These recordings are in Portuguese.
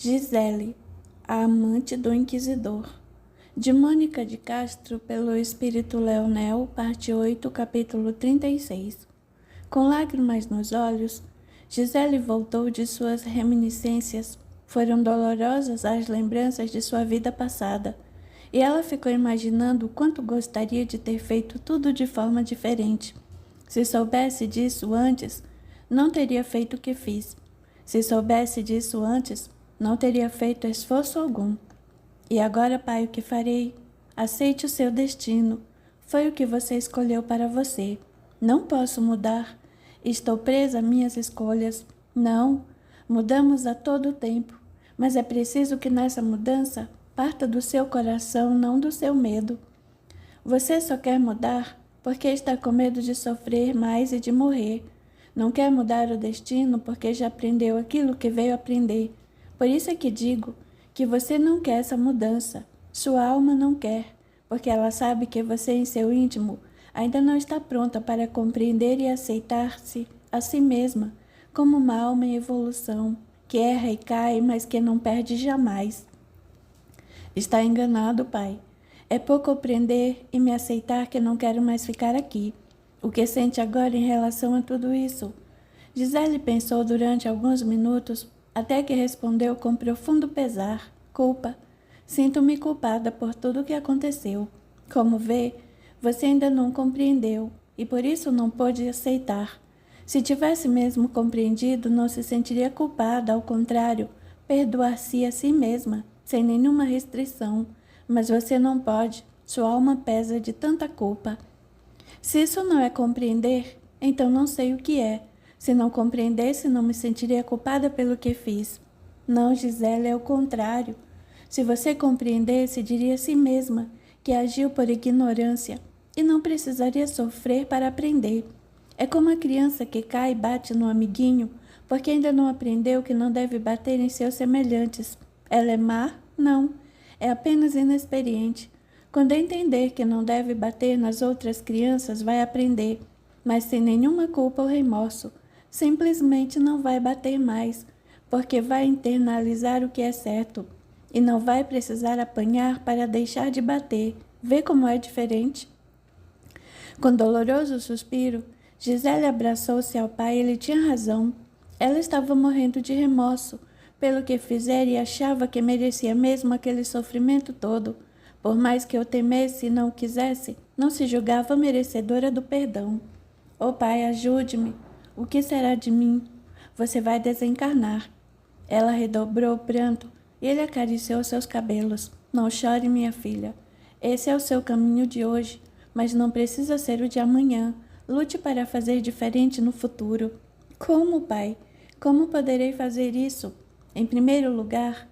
Gisele, a amante do inquisidor. De Mônica de Castro, pelo Espírito Leonel, parte 8, capítulo 36. Com lágrimas nos olhos, Gisele voltou de suas reminiscências. Foram dolorosas as lembranças de sua vida passada, e ela ficou imaginando o quanto gostaria de ter feito tudo de forma diferente. Se soubesse disso antes, não teria feito o que fiz. Se soubesse disso antes, não teria feito esforço algum. E agora, pai, o que farei? Aceite o seu destino. Foi o que você escolheu para você. Não posso mudar. Estou presa a minhas escolhas. Não, mudamos a todo tempo. Mas é preciso que nessa mudança parta do seu coração, não do seu medo. Você só quer mudar porque está com medo de sofrer mais e de morrer. Não quer mudar o destino porque já aprendeu aquilo que veio aprender. Por isso é que digo que você não quer essa mudança. Sua alma não quer, porque ela sabe que você em seu íntimo ainda não está pronta para compreender e aceitar-se a si mesma como uma alma em evolução, que erra e cai, mas que não perde jamais. Está enganado, pai. É pouco compreender e me aceitar que não quero mais ficar aqui. O que sente agora em relação a tudo isso? Gisele pensou durante alguns minutos, até que respondeu com profundo pesar: culpa. Sinto-me culpada por tudo o que aconteceu. Como vê, você ainda não compreendeu e por isso não pôde aceitar. Se tivesse mesmo compreendido, não se sentiria culpada, ao contrário, perdoar-se a si mesma, sem nenhuma restrição. Mas você não pode, sua alma pesa de tanta culpa. Se isso não é compreender, então não sei o que é. Se não compreendesse, não me sentiria culpada pelo que fiz. Não, Gisele, é o contrário. Se você compreendesse, diria a si mesma que agiu por ignorância e não precisaria sofrer para aprender. É como a criança que cai e bate no amiguinho porque ainda não aprendeu que não deve bater em seus semelhantes. Ela é má? Não. É apenas inexperiente. Quando entender que não deve bater nas outras crianças, vai aprender, mas sem nenhuma culpa ou remorso. Simplesmente não vai bater mais, porque vai internalizar o que é certo e não vai precisar apanhar para deixar de bater. Vê como é diferente? Com doloroso suspiro, Gisele abraçou-se ao pai. Ele tinha razão. Ela estava morrendo de remorso pelo que fizera e achava que merecia mesmo aquele sofrimento todo. Por mais que eu temesse e não quisesse, não se julgava merecedora do perdão. Oh, pai, ajude-me. O que será de mim? Você vai desencarnar. Ela redobrou o pranto e ele acariciou seus cabelos. Não chore, minha filha. Esse é o seu caminho de hoje, mas não precisa ser o de amanhã. Lute para fazer diferente no futuro. Como, pai? Como poderei fazer isso? Em primeiro lugar,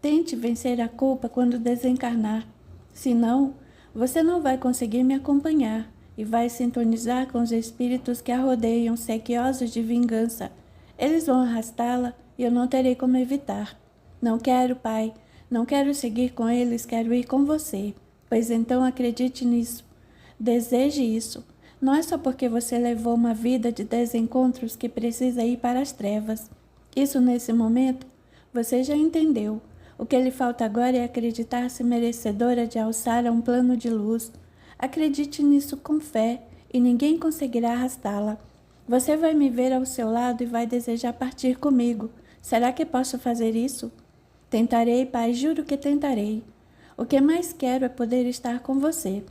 tente vencer a culpa quando desencarnar. Senão, você não vai conseguir me acompanhar e vai sintonizar com os espíritos que a rodeiam, sequiosos de vingança. Eles vão arrastá-la e eu não terei como evitar. Não quero, pai. Não quero seguir com eles, quero ir com você. Pois então acredite nisso. Deseje isso. Não é só porque você levou uma vida de desencontros que precisa ir para as trevas. Isso, nesse momento, você já entendeu. O que lhe falta agora é acreditar-se merecedora de alçar a um plano de luz. Acredite nisso com fé e ninguém conseguirá arrastá-la. Você vai me ver ao seu lado e vai desejar partir comigo. Será que posso fazer isso? Tentarei, pai, juro que tentarei. O que mais quero é poder estar com você.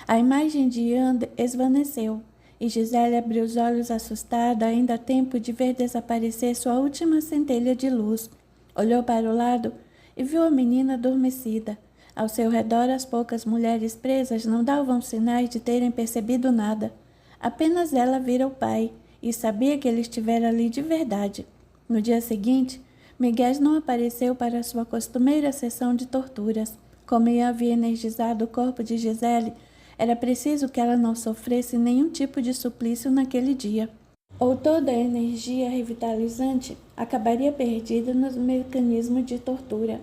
A imagem de Ian esvaneceu e Gisele abriu os olhos assustada, ainda a tempo de ver desaparecer sua última centelha de luz. Olhou para o lado e viu a menina adormecida. Ao seu redor, as poucas mulheres presas não davam sinais de terem percebido nada. Apenas ela vira o pai e sabia que ele estivera ali de verdade. No dia seguinte, Miguel não apareceu para sua costumeira sessão de torturas. Como Ian havia energizado o corpo de Gisele, era preciso que ela não sofresse nenhum tipo de suplício naquele dia, ou toda a energia revitalizante acabaria perdida nos mecanismos de tortura.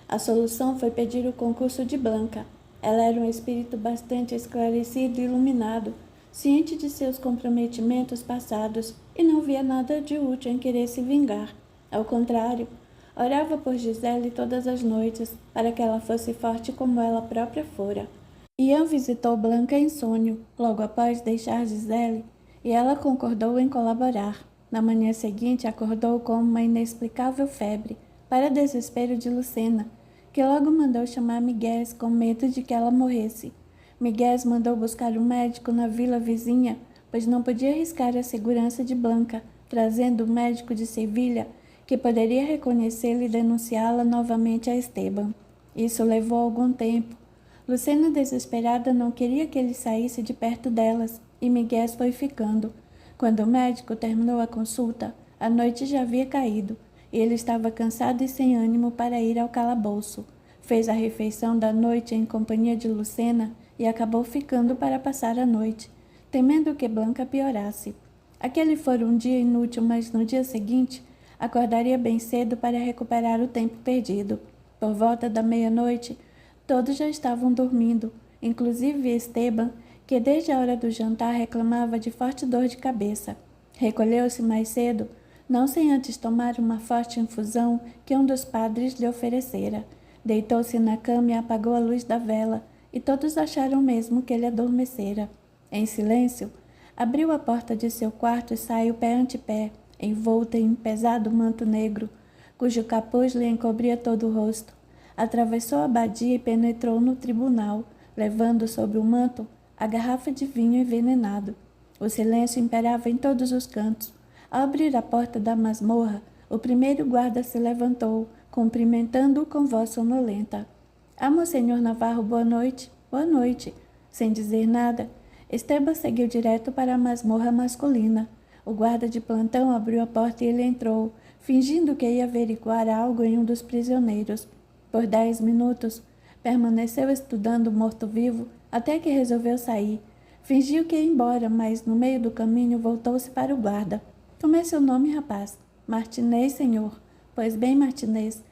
A solução foi pedir o concurso de Blanca. Ela era um espírito bastante esclarecido e iluminado, ciente de seus comprometimentos passados, e não via nada de útil em querer se vingar. Ao contrário, Orava por Gisele todas as noites, para que ela fosse forte como ela própria fora. Ian visitou Blanca em sonho, logo após deixar Gisele, e ela concordou em colaborar. Na manhã seguinte, acordou com uma inexplicável febre, para desespero de Lucena, que logo mandou chamar Miguel com medo de que ela morresse. Miguel mandou buscar um médico na vila vizinha, pois não podia arriscar a segurança de Blanca, trazendo o médico de Sevilha, que poderia reconhecê-la e denunciá-la novamente a Esteban. Isso levou algum tempo. Lucena, desesperada, não queria que ele saísse de perto delas, e Miguel foi ficando. Quando o médico terminou a consulta, a noite já havia caído, e ele estava cansado e sem ânimo para ir ao calabouço. Fez a refeição da noite em companhia de Lucena e acabou ficando para passar a noite, temendo que Blanca piorasse. Aquele fora um dia inútil, mas no dia seguinte acordaria bem cedo para recuperar o tempo perdido. Por volta da meia-noite, todos já estavam dormindo, inclusive Esteban, que desde a hora do jantar reclamava de forte dor de cabeça. Recolheu-se mais cedo, não sem antes tomar uma forte infusão que um dos padres lhe oferecera. Deitou-se na cama e apagou a luz da vela, e todos acharam mesmo que ele adormecera. Em silêncio, abriu a porta de seu quarto e saiu pé ante pé, envolta em um pesado manto negro, cujo capuz lhe encobria todo o rosto. Atravessou a abadia e penetrou no tribunal, levando sobre o manto a garrafa de vinho envenenado. O silêncio imperava em todos os cantos. Ao abrir a porta da masmorra, o primeiro guarda se levantou, cumprimentando-o com voz sonolenta. — Ah, Monsenhor Navarro, boa noite. Boa noite. Sem dizer nada, Esteban seguiu direto para a masmorra masculina. O guarda de plantão abriu a porta e ele entrou, fingindo que ia averiguar algo em um dos prisioneiros. Por 10 minutos, permaneceu estudando o morto-vivo até que resolveu sair. Fingiu que ia embora, mas no meio do caminho voltou-se para o guarda. — Como é seu nome, rapaz? — Martinez, senhor. — Pois bem, Martinez.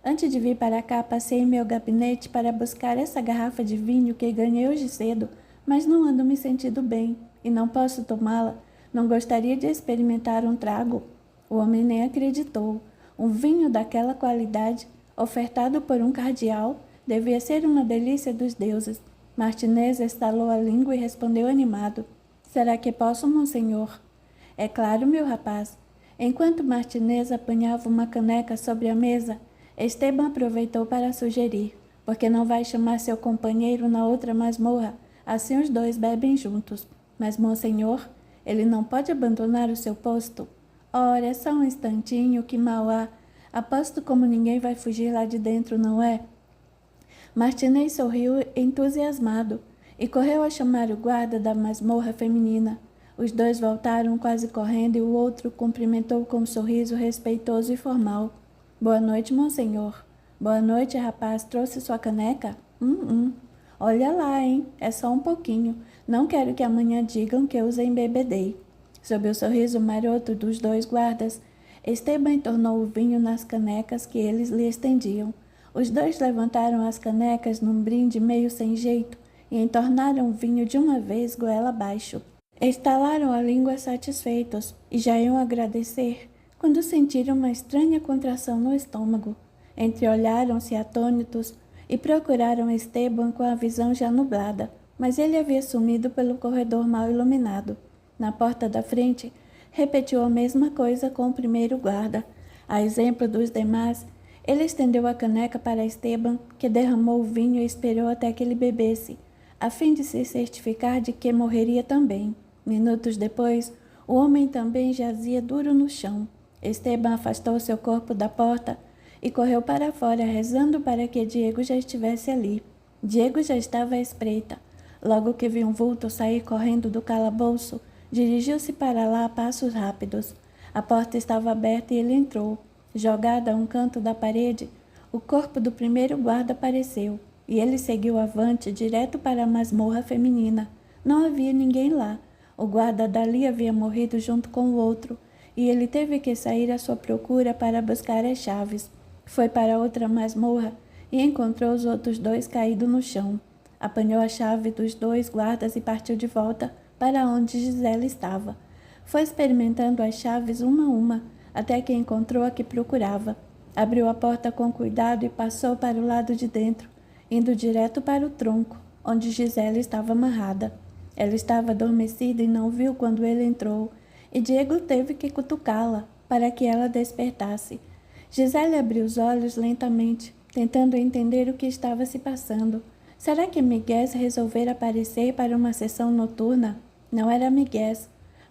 Antes de vir para cá, passei em meu gabinete para buscar essa garrafa de vinho que ganhei hoje cedo, mas não ando me sentindo bem e não posso tomá-la. Não gostaria de experimentar um trago? O homem nem acreditou. Um vinho daquela qualidade, ofertado por um cardeal, devia ser uma delícia dos deuses. Martinez estalou a língua e respondeu animado. — Será que posso, monsenhor? — É claro, meu rapaz. Enquanto Martinez apanhava uma caneca sobre a mesa, Esteban aproveitou para sugerir. — Por que não vai chamar seu companheiro na outra masmorra? Assim os dois bebem juntos. — Mas, monsenhor, ele não pode abandonar o seu posto? — Ora, é só um instantinho, que mal há. Aposto como ninguém vai fugir lá de dentro, não é? Martinez sorriu entusiasmado e correu a chamar o guarda da masmorra feminina. Os dois voltaram quase correndo e o outro cumprimentou com um sorriso respeitoso e formal. — Boa noite, monsenhor. — Boa noite, rapaz. Trouxe sua caneca? Olha lá, hein? É só um pouquinho. Não quero que amanhã digam que eu os embebedei. Sob o sorriso maroto dos dois guardas, Esteban entornou o vinho nas canecas que eles lhe estendiam. Os dois levantaram as canecas num brinde meio sem jeito e entornaram o vinho de uma vez goela abaixo. Estalaram a língua satisfeitos e já iam agradecer quando sentiram uma estranha contração no estômago. Entreolharam-se atônitos e procuraram Esteban com a visão já nublada, mas ele havia sumido pelo corredor mal iluminado. Na porta da frente, repetiu a mesma coisa com o primeiro guarda. A exemplo dos demais, ele estendeu a caneca para Esteban, que derramou o vinho e esperou até que ele bebesse, a fim de se certificar de que morreria também. Minutos depois, o homem também jazia duro no chão. Esteban afastou seu corpo da porta e correu para fora, rezando para que Diego já estivesse ali. Diego já estava à espreita. Logo que viu um vulto sair correndo do calabouço, dirigiu-se para lá a passos rápidos. A porta estava aberta e ele entrou. Jogado a um canto da parede, o corpo do primeiro guarda apareceu, e ele seguiu avante, direto para a masmorra feminina. Não havia ninguém lá. O guarda dali havia morrido junto com o outro, e ele teve que sair à sua procura para buscar as chaves. Foi para outra masmorra e encontrou os outros dois caídos no chão. Apanhou a chave dos dois guardas e partiu de volta para onde Gisela estava. Foi experimentando as chaves uma a uma, até que encontrou a que procurava. Abriu a porta com cuidado e passou para o lado de dentro, indo direto para o tronco, onde Gisele estava amarrada. Ela estava adormecida e não viu quando ele entrou, e Diego teve que cutucá-la para que ela despertasse. Gisele abriu os olhos lentamente, tentando entender o que estava se passando. Será que Miguel resolvera aparecer para uma sessão noturna? Não era Miguel.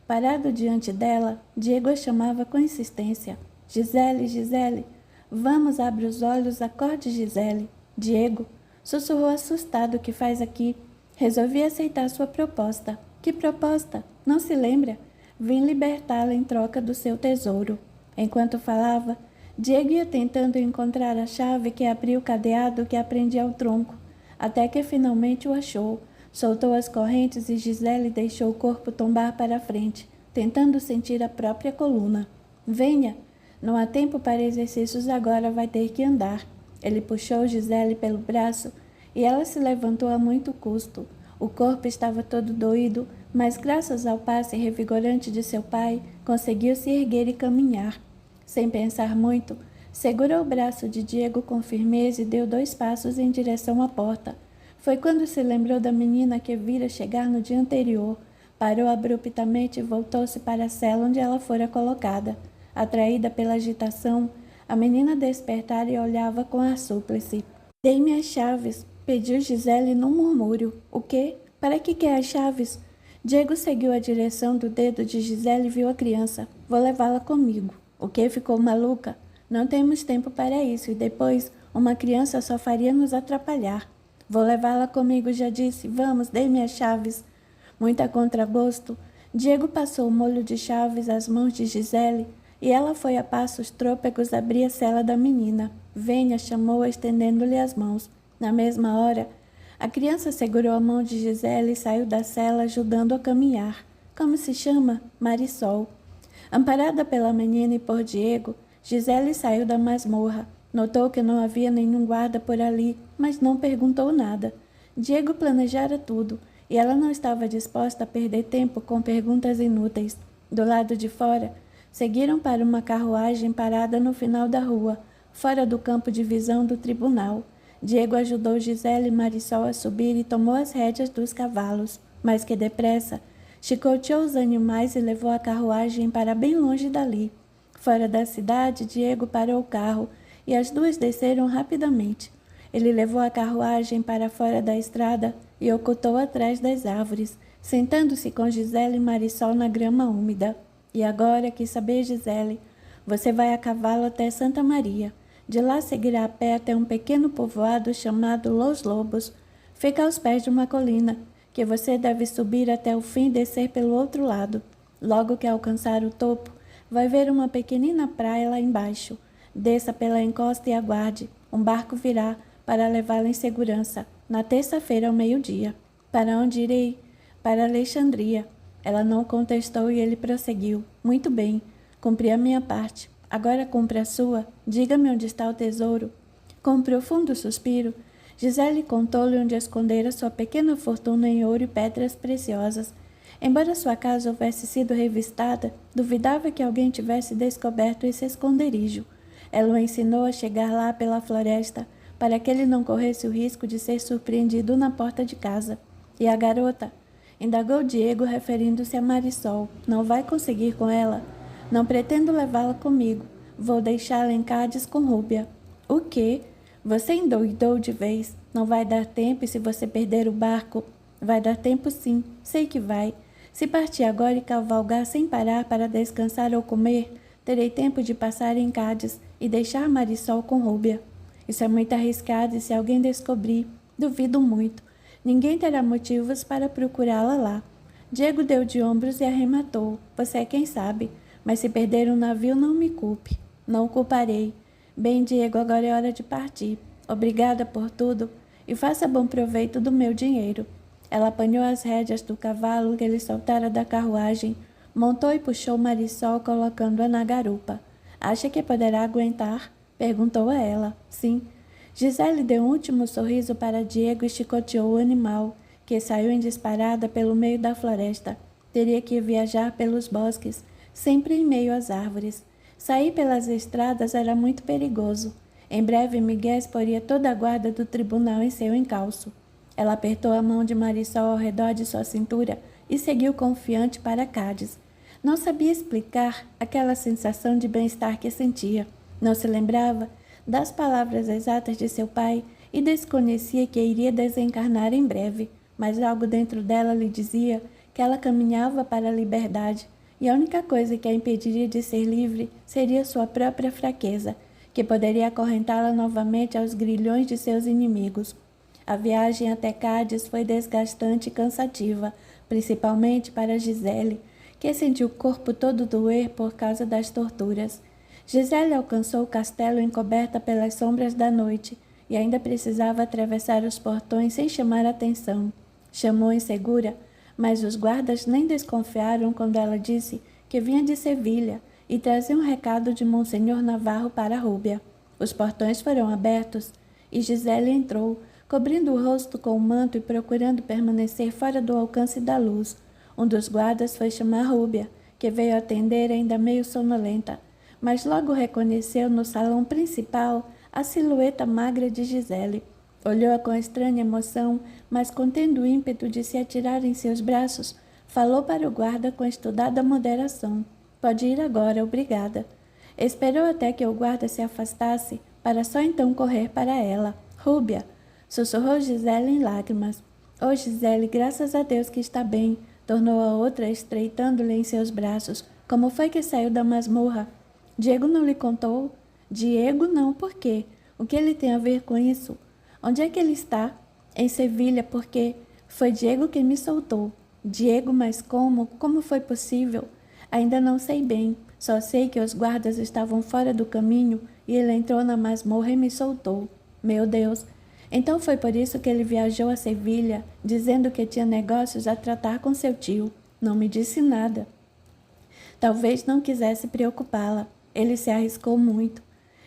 Parado diante dela, Diego a chamava com insistência. Gisele, Gisele, vamos, abre os olhos, acorde, Gisele. Diego sussurrou assustado. O que faz aqui? Resolvi aceitar sua proposta. Que proposta? Não se lembra? Vim libertá-la em troca do seu tesouro. Enquanto falava, Diego ia tentando encontrar a chave que abria o cadeado que prendia ao tronco, até que finalmente o achou. Soltou as correntes e Gisele deixou o corpo tombar para a frente, tentando sentir a própria coluna. Venha! Não há tempo para exercícios agora, vai ter que andar. Ele puxou Gisele pelo braço e ela se levantou a muito custo. O corpo estava todo doído, mas graças ao passe revigorante de seu pai, conseguiu se erguer e caminhar. Sem pensar muito, segurou o braço de Diego com firmeza e deu 2 passos em direção à porta. Foi quando se lembrou da menina que vira chegar no dia anterior. Parou abruptamente e voltou-se para a cela onde ela fora colocada. Atraída pela agitação, a menina despertara e olhava com ar súplice. Dê-me as chaves, pediu Gisele num murmúrio. O quê? Para que quer as chaves? Diego seguiu a direção do dedo de Gisele e viu a criança. Vou levá-la comigo. O que? Ficou maluca? Não temos tempo para isso, e depois uma criança só faria nos atrapalhar. Vou levá-la comigo, já disse. Vamos, dê-me as chaves. Muito a contragosto, Diego passou o molho de chaves às mãos de Gisele, e ela foi a passos trôpegos abrir a cela da menina. Venha, chamou-a, estendendo-lhe as mãos. Na mesma hora, a criança segurou a mão de Gisele e saiu da cela, ajudando a caminhar. Como se chama? Marisol. Amparada pela menina e por Diego, Gisele saiu da masmorra. Notou que não havia nenhum guarda por ali, mas não perguntou nada. Diego planejara tudo, e ela não estava disposta a perder tempo com perguntas inúteis. Do lado de fora, seguiram para uma carruagem parada no final da rua, fora do campo de visão do tribunal. Diego ajudou Gisele e Marisol a subir e tomou as rédeas dos cavalos, mas que depressa chicoteou os animais e levou a carruagem para bem longe dali. Fora da cidade, Diego parou o carro e as duas desceram rapidamente. Ele levou a carruagem para fora da estrada e ocultou atrás das árvores, sentando-se com Gisele e Marisol na grama úmida. E agora, quis saber Gisele, você vai a cavalo até Santa Maria. De lá seguirá a pé até um pequeno povoado chamado Los Lobos. Fica aos pés de uma colina, que você deve subir até o fim e descer pelo outro lado. Logo que alcançar o topo, vai ver uma pequenina praia lá embaixo. Desça pela encosta e aguarde. Um barco virá para levá-la em segurança, na terça-feira ao meio-dia. Para onde irei? Para Alexandria. Ela não contestou e ele prosseguiu. Muito bem, cumpri a minha parte. Agora cumpre a sua. Diga-me onde está o tesouro. Com um profundo suspiro, Gisele contou-lhe onde escondera sua pequena fortuna em ouro e pedras preciosas. Embora sua casa houvesse sido revistada, duvidava que alguém tivesse descoberto esse esconderijo. Ela o ensinou a chegar lá pela floresta, para que ele não corresse o risco de ser surpreendido na porta de casa. E a garota? Indagou Diego, referindo-se a Marisol. Não vai conseguir com ela? Não pretendo levá-la comigo. Vou deixá-la em Cádiz com Rúbia. O quê? Você endoidou de vez. Não vai dar tempo e se você perder o barco? Vai dar tempo sim, sei que vai. Se partir agora e cavalgar sem parar para descansar ou comer, terei tempo de passar em Cádiz e deixar Marisol com Rúbia. Isso é muito arriscado e se alguém descobrir, duvido muito. Ninguém terá motivos para procurá-la lá. Diego deu de ombros e arrematou. Você é quem sabe, mas se perder um navio não me culpe. Não o culparei. Bem, Diego, agora é hora de partir. Obrigada por tudo e faça bom proveito do meu dinheiro. Ela apanhou as rédeas do cavalo que ele soltara da carruagem, montou e puxou Marisol, colocando-a na garupa. Acha que poderá aguentar? Perguntou a ela. Sim. Gisele deu um último sorriso para Diego e chicoteou o animal, que saiu em disparada pelo meio da floresta. Teria que viajar pelos bosques, sempre em meio às árvores. Sair pelas estradas era muito perigoso. Em breve, Miguel poria toda a guarda do tribunal em seu encalço. Ela apertou a mão de Marisol ao redor de sua cintura e seguiu confiante para Cádiz. Não sabia explicar aquela sensação de bem-estar que sentia. Não se lembrava das palavras exatas de seu pai e desconhecia que iria desencarnar em breve, mas algo dentro dela lhe dizia que ela caminhava para a liberdade, e a única coisa que a impediria de ser livre seria sua própria fraqueza, que poderia acorrentá-la novamente aos grilhões de seus inimigos. A viagem até Cádiz foi desgastante e cansativa, principalmente para Gisele, que sentiu o corpo todo doer por causa das torturas. Gisele alcançou o castelo encoberta pelas sombras da noite e ainda precisava atravessar os portões sem chamar atenção. Chamou insegura, mas os guardas nem desconfiaram quando ela disse que vinha de Sevilha e trazia um recado de Monsenhor Navarro para Rúbia. Os portões foram abertos e Gisele entrou, cobrindo o rosto com o manto e procurando permanecer fora do alcance da luz. Um dos guardas foi chamar Rúbia, que veio atender ainda meio sonolenta, mas logo reconheceu no salão principal a silhueta magra de Gisele. Olhou-a com estranha emoção, mas contendo o ímpeto de se atirar em seus braços, falou para o guarda com estudada moderação. Pode ir agora, obrigada. Esperou até que o guarda se afastasse, para só então correr para ela. Rúbia, sussurrou Gisele em lágrimas. Oh, Gisele, graças a Deus que está bem, tornou a outra, estreitando-lhe em seus braços. Como foi que saiu da masmorra? Diego não lhe contou? Diego não, por quê? O que ele tem a ver com isso? Onde é que ele está? Em Sevilha, porque foi Diego quem me soltou. Diego, mas como? Como foi possível? Ainda não sei bem. Só sei que os guardas estavam fora do caminho e ele entrou na masmorra e me soltou. Meu Deus! Então foi por isso que ele viajou a Sevilha, dizendo que tinha negócios a tratar com seu tio. Não me disse nada. Talvez não quisesse preocupá-la. Ele se arriscou muito.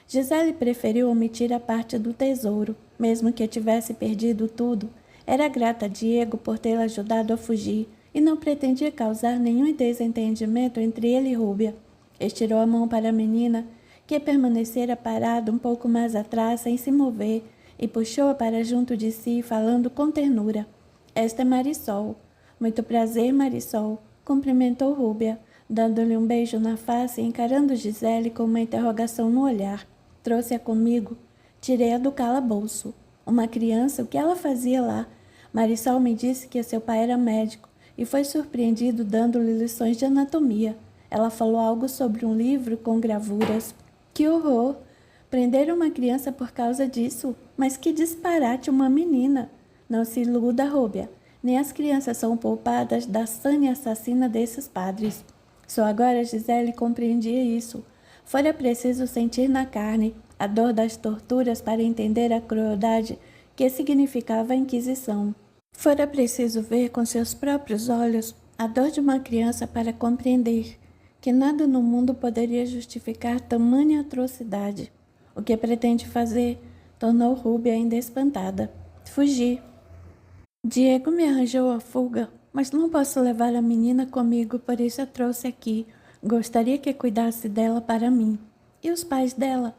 Gisele preferiu omitir a parte do tesouro, mesmo que tivesse perdido tudo. Era grata a Diego por tê-la ajudado a fugir e não pretendia causar nenhum desentendimento entre ele e Rúbia. Estirou a mão para a menina, que permanecera parada um pouco mais atrás, sem se mover, e puxou-a para junto de si, falando com ternura. Esta é Marisol. Muito prazer, Marisol, cumprimentou Rúbia, dando-lhe um beijo na face e encarando Gisele com uma interrogação no olhar. Trouxe-a comigo. Tirei-a do calabouço. Uma criança, o que ela fazia lá? Marisol me disse que seu pai era médico e foi surpreendido dando-lhe lições de anatomia. Ela falou algo sobre um livro com gravuras. Que horror! Prenderam uma criança por causa disso? Mas que disparate, uma menina! Não se iluda, Rúbia. Nem as crianças são poupadas da sânia assassina desses padres. Só agora Gisele compreendia isso. Fora preciso sentir na carne a dor das torturas para entender a crueldade que significava a Inquisição. Fora preciso ver com seus próprios olhos a dor de uma criança para compreender que nada no mundo poderia justificar tamanha atrocidade. O que pretende fazer? Tornou Rúbia ainda espantada. Fugir. Diego me arranjou a fuga, mas não posso levar a menina comigo, por isso a trouxe aqui. Gostaria que cuidasse dela para mim. E os pais dela?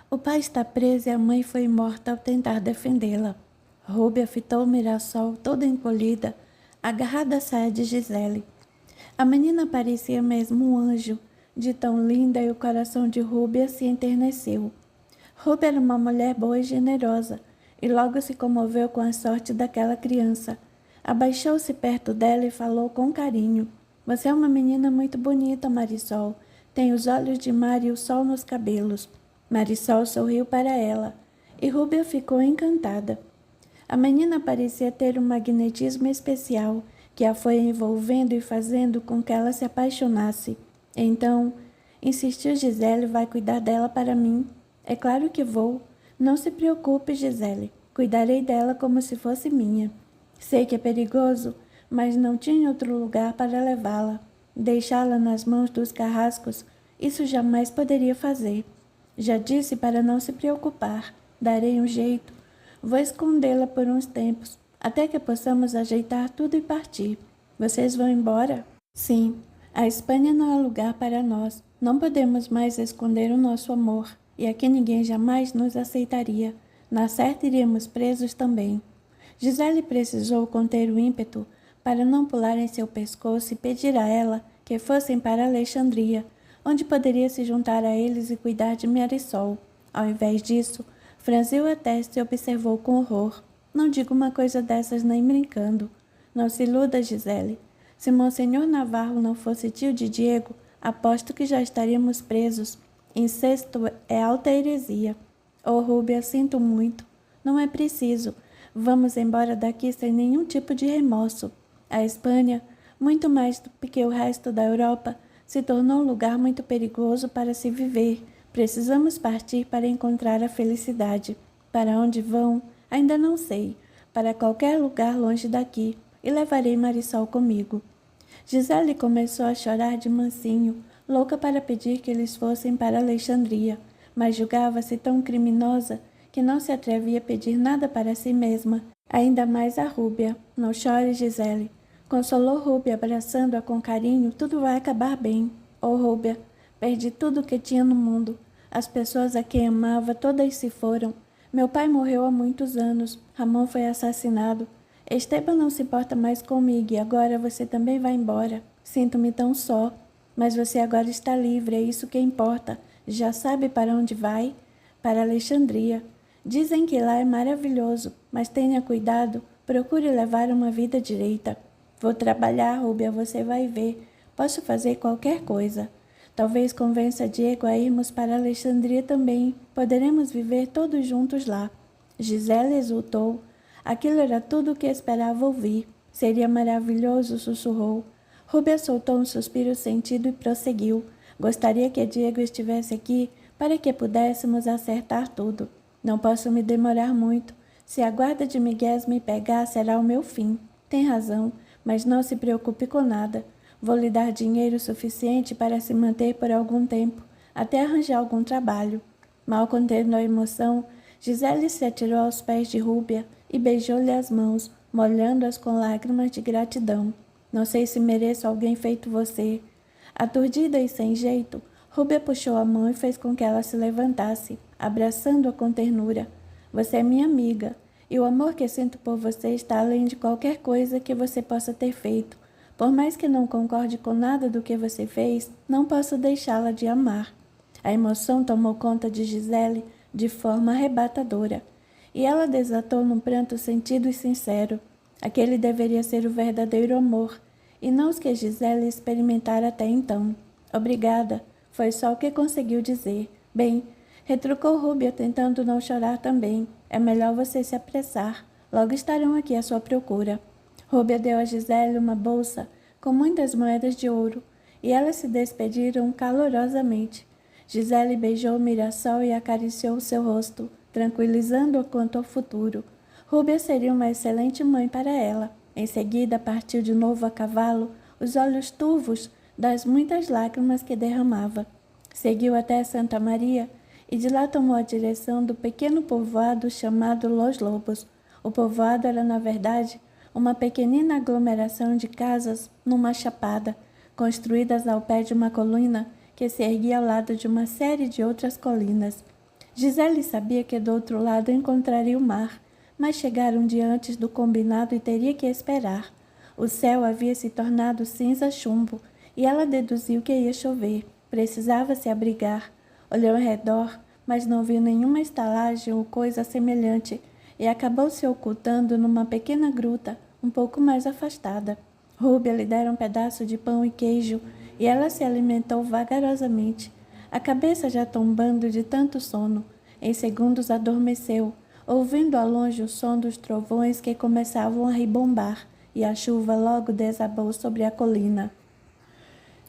O pai está preso e a mãe foi morta ao tentar defendê-la. Rúbia fitou o Mirassol toda encolhida, agarrada à saia de Gisele. A menina parecia mesmo um anjo, de tão linda, e o coração de Rúbia se enterneceu. Rúbia era uma mulher boa e generosa, e logo se comoveu com a sorte daquela criança. Abaixou-se perto dela e falou com carinho. Você é uma menina muito bonita, Marisol. Tem os olhos de mar e o sol nos cabelos. Marisol sorriu para ela, e Rúbia ficou encantada. A menina parecia ter um magnetismo especial, que a foi envolvendo e fazendo com que ela se apaixonasse. Então, insistiu Gisele, vai cuidar dela para mim? É claro que vou. Não se preocupe, Gisele. Cuidarei dela como se fosse minha. Sei que é perigoso, mas não tinha outro lugar para levá-la. Deixá-la nas mãos dos carrascos, isso jamais poderia fazer. Já disse para não se preocupar. Darei um jeito. Vou escondê-la por uns tempos, até que possamos ajeitar tudo e partir. Vocês vão embora? Sim. A Espanha não é lugar para nós. Não podemos mais esconder o nosso amor, e aqui ninguém jamais nos aceitaria. Na certa iríamos presos também. Gisele precisou conter o ímpeto para não pular em seu pescoço e pedir a ela que fossem para Alexandria, onde poderia se juntar a eles e cuidar de Marisol. Ao invés disso, franziu a testa e observou com horror. Não digo uma coisa dessas nem brincando. Não se iluda, Gisele. Se Monsenhor Navarro não fosse tio de Diego, aposto que já estaríamos presos. Incesto é alta heresia. Oh, Rúbia, sinto muito. Não é preciso. Vamos embora daqui sem nenhum tipo de remorso. A Espanha, muito mais do que o resto da Europa, se tornou um lugar muito perigoso para se viver. Precisamos partir para encontrar a felicidade. Para onde vão? Ainda não sei. Para qualquer lugar longe daqui. E levarei Marisol comigo. Gisele começou a chorar de mansinho, louca para pedir que eles fossem para Alexandria, mas julgava-se tão criminosa que não se atrevia a pedir nada para si mesma, ainda mais a Rúbia. Não chore, Gisele. Consolou Rúbia, abraçando-a com carinho. Tudo vai acabar bem. Oh, Rúbia, perdi tudo o que tinha no mundo. As pessoas a quem amava, todas se foram. Meu pai morreu há muitos anos. Ramon foi assassinado. Esteban não se importa mais comigo e agora você também vai embora. Sinto-me tão só. Mas você agora está livre, é isso que importa. Já sabe para onde vai? Para Alexandria. Dizem que lá é maravilhoso, mas tenha cuidado, procure levar uma vida direita. Vou trabalhar, Rúbia, você vai ver. Posso fazer qualquer coisa. Talvez convença Diego a irmos para Alexandria também. Poderemos viver todos juntos lá. Gisele exultou. Aquilo era tudo o que esperava ouvir. Seria maravilhoso, sussurrou. Rúbia soltou um suspiro sentido e prosseguiu. Gostaria que Diego estivesse aqui para que pudéssemos acertar tudo. Não posso me demorar muito. Se a guarda de Miguel me pegar, será o meu fim. Tem razão, mas não se preocupe com nada. Vou lhe dar dinheiro suficiente para se manter por algum tempo, até arranjar algum trabalho. Mal contendo a emoção, Gisele se atirou aos pés de Rúbia e beijou-lhe as mãos, molhando-as com lágrimas de gratidão. Não sei se mereço alguém feito você. Aturdida e sem jeito, Rúbia puxou a mão e fez com que ela se levantasse, abraçando-a com ternura. Você é minha amiga, e o amor que sinto por você está além de qualquer coisa que você possa ter feito. Por mais que não concorde com nada do que você fez, não posso deixá-la de amar. A emoção tomou conta de Gisele de forma arrebatadora, e ela desatou num pranto sentido e sincero. Aquele deveria ser o verdadeiro amor, e não os que Gisele experimentara até então. Obrigada, foi só o que conseguiu dizer. Bem, retrucou Rúbia, tentando não chorar também. É melhor você se apressar. Logo estarão aqui à sua procura. Rúbia deu a Gisele uma bolsa com muitas moedas de ouro, e elas se despediram calorosamente. Gisele beijou Mirassol e acariciou seu rosto, tranquilizando-a quanto ao futuro. Rúbia seria uma excelente mãe para ela. Em seguida partiu de novo a cavalo, os olhos turvos das muitas lágrimas que derramava. Seguiu até Santa Maria e de lá tomou a direção do pequeno povoado chamado Los Lobos. O povoado era, na verdade, uma pequenina aglomeração de casas numa chapada, construídas ao pé de uma colina que se erguia ao lado de uma série de outras colinas. Gisele sabia que do outro lado encontraria o mar, mas chegara um dia antes do combinado e teria que esperar. O céu havia se tornado cinza-chumbo e ela deduziu que ia chover. Precisava se abrigar. Olhou ao redor, mas não viu nenhuma estalagem ou coisa semelhante e acabou se ocultando numa pequena gruta, um pouco mais afastada. Rúbia lhe dera um pedaço de pão e queijo e ela se alimentou vagarosamente, a cabeça já tombando de tanto sono. Em segundos adormeceu, ouvindo ao longe o som dos trovões que começavam a ribombar, e a chuva logo desabou sobre a colina.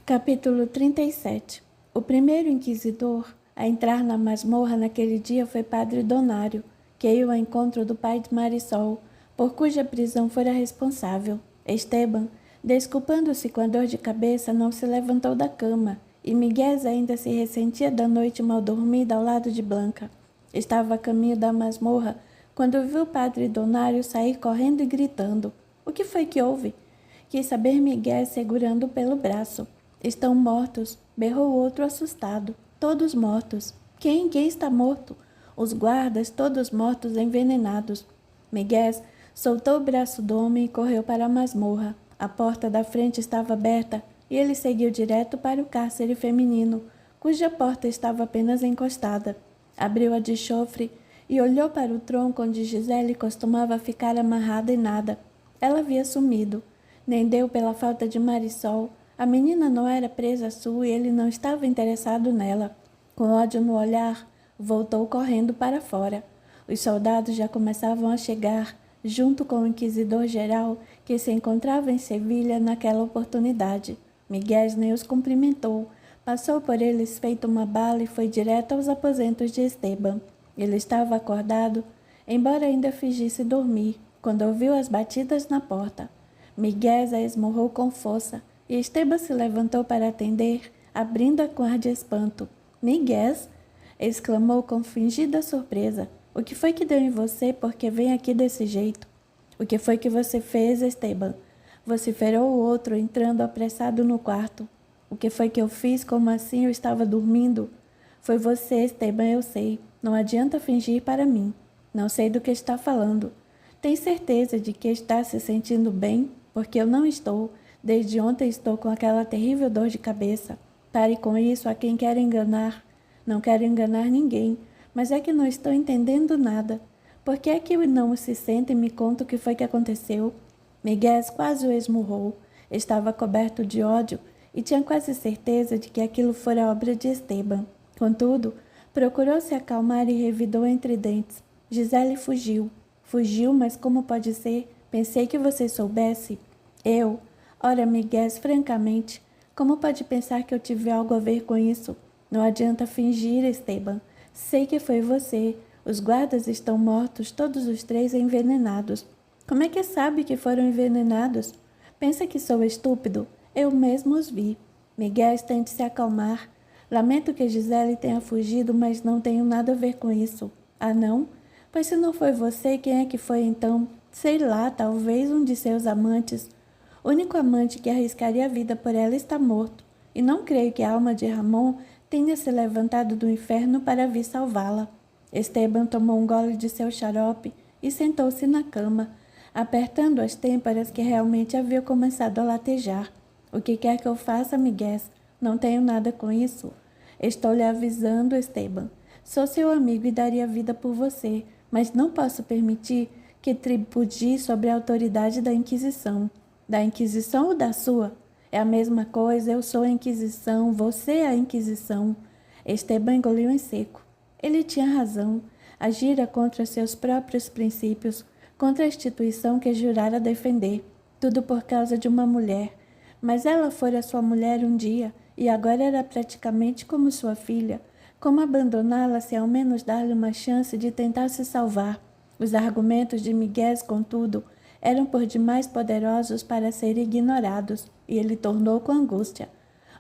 Capítulo 37. O primeiro inquisidor a entrar na masmorra naquele dia foi Padre Donário, que ia ao encontro do pai de Marisol, por cuja prisão fora responsável. Esteban, desculpando-se com a dor de cabeça, não se levantou da cama, e Miguel ainda se ressentia da noite mal dormida ao lado de Blanca. Estava a caminho da masmorra quando viu o Padre Donário sair correndo e gritando. O que foi que houve? Quis saber Miguel segurando-o pelo braço. Estão mortos, berrou outro assustado. Todos mortos. Quem está morto? Os guardas, todos mortos, envenenados. Miguel soltou o braço do homem e correu para a masmorra. A porta da frente estava aberta e ele seguiu direto para o cárcere feminino, cuja porta estava apenas encostada. Abriu a de chofre e olhou para o tronco onde Gisele costumava ficar amarrada e nada. Ela havia sumido. Nem deu pela falta de Marisol. A menina não era presa sua e ele não estava interessado nela. Com ódio no olhar, voltou correndo para fora. Os soldados já começavam a chegar, junto com o inquisidor-geral, que se encontrava em Sevilha naquela oportunidade. Miguel nem os cumprimentou. Passou por eles feito uma bala e foi direto aos aposentos de Esteban. Ele estava acordado, embora ainda fingisse dormir, quando ouviu as batidas na porta. Miguel a esmurrou com força e Esteban se levantou para atender, abrindo-a com ar de espanto. Miguel! Exclamou com fingida surpresa. O que foi que deu em você porque vem aqui desse jeito? O que foi que você fez, Esteban? Vociferou o outro, entrando apressado no quarto. O que foi que eu fiz? Como assim eu estava dormindo? Foi você, Esteban, eu sei. Não adianta fingir para mim. Não sei do que está falando. Tem certeza de que está se sentindo bem? Porque eu não estou. Desde ontem estou com aquela terrível dor de cabeça. Pare com isso a quem quer enganar. Não quero enganar ninguém, mas é que não estou entendendo nada. Por que é que não se senta e me conta o que foi que aconteceu? Miguel quase o esmurrou. Estava coberto de ódio e tinha quase certeza de que aquilo fora obra de Esteban. Contudo, procurou se acalmar e revidou entre dentes. Gisele fugiu. Fugiu, mas como pode ser? Pensei que você soubesse. Eu? Ora, Miguel, francamente, como pode pensar que eu tive algo a ver com isso? Não adianta fingir, Esteban. Sei que foi você. Os guardas estão mortos, todos os três envenenados. Como é que sabe que foram envenenados? Pensa que sou estúpido? Eu mesmo os vi. Miguel, tente se acalmar. Lamento que Gisele tenha fugido, mas não tenho nada a ver com isso. Ah, não? Pois se não foi você, quem é que foi então? Sei lá, talvez um de seus amantes. O único amante que arriscaria a vida por ela está morto. E não creio que a alma de Ramon tenha se levantado do inferno para vir salvá-la. Esteban tomou um gole de seu xarope e sentou-se na cama, apertando as têmporas que realmente haviam começado a latejar. O que quer que eu faça, Miguel? Não tenho nada com isso. Estou lhe avisando, Esteban. Sou seu amigo e daria vida por você, mas não posso permitir que tribudie sobre a autoridade da Inquisição. Da Inquisição ou da sua? É a mesma coisa, eu sou a Inquisição, você é a Inquisição. Esteban engoliu em seco. Ele tinha razão. Agira contra seus próprios princípios, contra a instituição que jurara defender. Tudo por causa de uma mulher. Mas ela fora sua mulher um dia, e agora era praticamente como sua filha. Como abandoná-la se ao menos dar-lhe uma chance de tentar se salvar? Os argumentos de Miguel, contudo, eram por demais poderosos para serem ignorados, e ele tornou com angústia.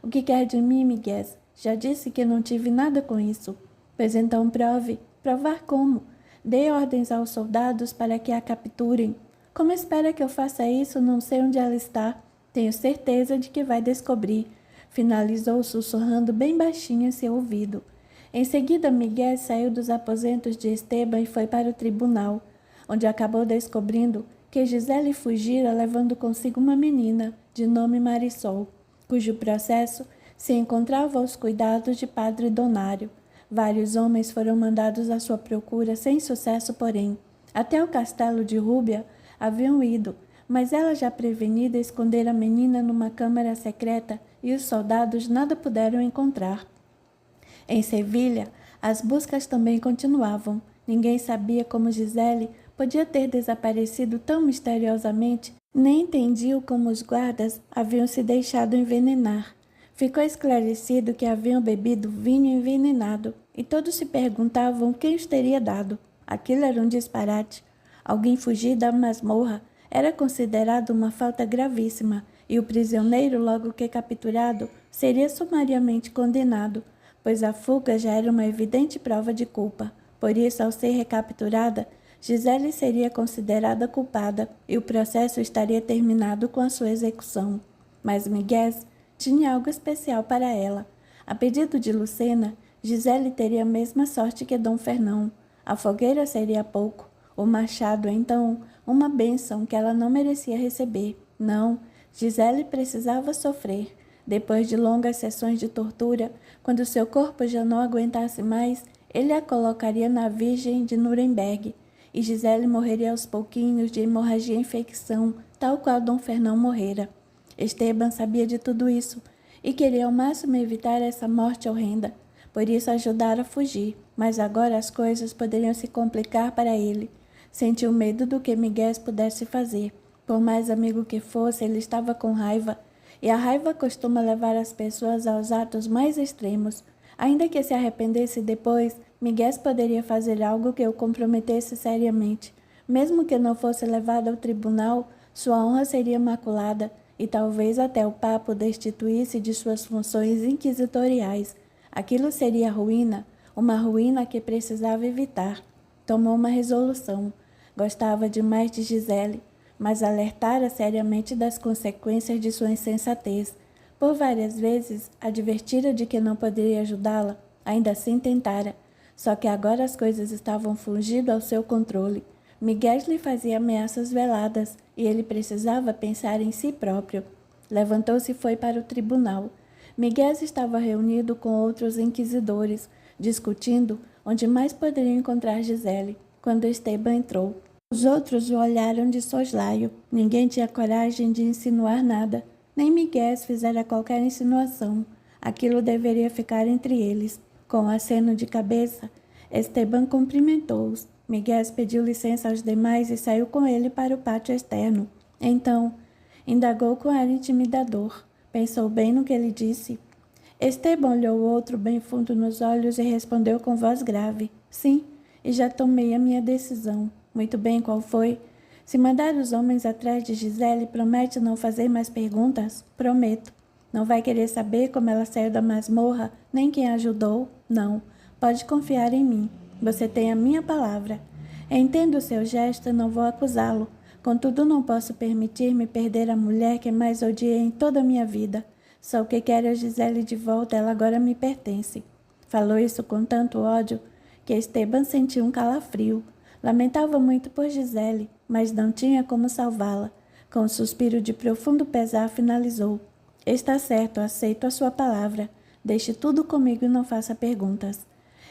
O que quer de mim, Miguel? Já disse que não tive nada com isso. Pois então prove. Provar como? Dê ordens aos soldados para que a capturem. Como espera que eu faça isso? Não sei onde ela está. Tenho certeza de que vai descobrir. Finalizou sussurrando bem baixinho em seu ouvido. Em seguida, Miguel saiu dos aposentos de Esteban e foi para o tribunal, onde acabou descobrindo que Gisele fugira levando consigo uma menina, de nome Marisol, cujo processo se encontrava aos cuidados de Padre Donário. Vários homens foram mandados à sua procura, sem sucesso, porém. Até o castelo de Rúbia haviam ido, mas ela, já prevenida, escondera a menina numa câmara secreta e os soldados nada puderam encontrar. Em Sevilha, as buscas também continuavam. Ninguém sabia como Gisele podia ter desaparecido tão misteriosamente, nem entendiam como os guardas haviam se deixado envenenar. Ficou esclarecido que haviam bebido vinho envenenado, e todos se perguntavam quem os teria dado. Aquilo era um disparate. Alguém fugir da masmorra era considerado uma falta gravíssima, e o prisioneiro, logo que capturado, seria sumariamente condenado, pois a fuga já era uma evidente prova de culpa. Por isso, ao ser recapturada, Gisele seria considerada culpada e o processo estaria terminado com a sua execução. Mas Miguel tinha algo especial para ela. A pedido de Lucena, Gisele teria a mesma sorte que Dom Fernão. A fogueira seria pouco, o machado, então, uma bênção que ela não merecia receber. Não, Gisele precisava sofrer. Depois de longas sessões de tortura, quando seu corpo já não aguentasse mais, ele a colocaria na Virgem de Nuremberg, e Gisele morreria aos pouquinhos de hemorragia e infecção, tal qual Dom Fernão morrera. Esteban sabia de tudo isso, e queria ao máximo evitar essa morte horrenda. Por isso ajudara a fugir, mas agora as coisas poderiam se complicar para ele. Sentiu medo do que Miguel pudesse fazer. Por mais amigo que fosse, ele estava com raiva, e a raiva costuma levar as pessoas aos atos mais extremos. Ainda que se arrependesse depois, Miguel poderia fazer algo que o comprometesse seriamente. Mesmo que não fosse levado ao tribunal, sua honra seria maculada, e talvez até o Papa o destituísse de suas funções inquisitoriais. Aquilo seria ruína, uma ruína que precisava evitar. Tomou uma resolução. Gostava demais de Gisele, mas alertara seriamente das consequências de sua insensatez. Por várias vezes, advertira de que não poderia ajudá-la, ainda assim tentara. Só que agora as coisas estavam fugindo ao seu controle. Miguel lhe fazia ameaças veladas, e ele precisava pensar em si próprio. Levantou-se e foi para o tribunal. Miguel estava reunido com outros inquisidores, discutindo onde mais poderiam encontrar Gisele, quando Esteban entrou. Os outros o olharam de soslaio. Ninguém tinha coragem de insinuar nada. Nem Miguel fizera qualquer insinuação. Aquilo deveria ficar entre eles. Com um aceno de cabeça, Esteban cumprimentou-os. Miguel pediu licença aos demais e saiu com ele para o pátio externo. Então, indagou com ar intimidador. Pensou bem no que ele disse. Esteban olhou o outro bem fundo nos olhos e respondeu com voz grave. Sim, e já tomei a minha decisão. Muito bem, qual foi? Se mandar os homens atrás de Gisele, promete não fazer mais perguntas? Prometo. Não vai querer saber como ela saiu da masmorra, nem quem a ajudou? Não. Pode confiar em mim. Você tem a minha palavra. Entendo o seu gesto e não vou acusá-lo. Contudo, não posso permitir-me perder a mulher que mais odiei em toda a minha vida. Só o que quero é Gisele de volta, ela agora me pertence. Falou isso com tanto ódio que Esteban sentiu um calafrio. Lamentava muito por Gisele, mas não tinha como salvá-la. Com um suspiro de profundo pesar, finalizou. Está certo, aceito a sua palavra. Deixe tudo comigo e não faça perguntas.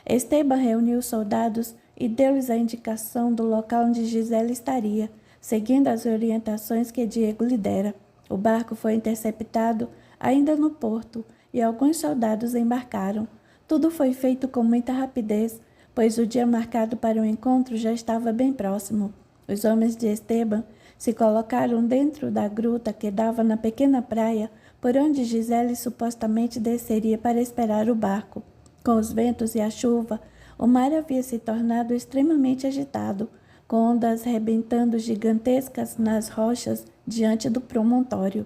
Esteban reuniu os soldados e deu-lhes a indicação do local onde Gisele estaria, seguindo as orientações que Diego lhe dera. O barco foi interceptado ainda no porto e alguns soldados embarcaram. Tudo foi feito com muita rapidez, pois o dia marcado para o encontro já estava bem próximo. Os homens de Esteban se colocaram dentro da gruta que dava na pequena praia por onde Gisele supostamente desceria para esperar o barco. Com os ventos e a chuva, o mar havia se tornado extremamente agitado, com ondas rebentando gigantescas nas rochas diante do promontório.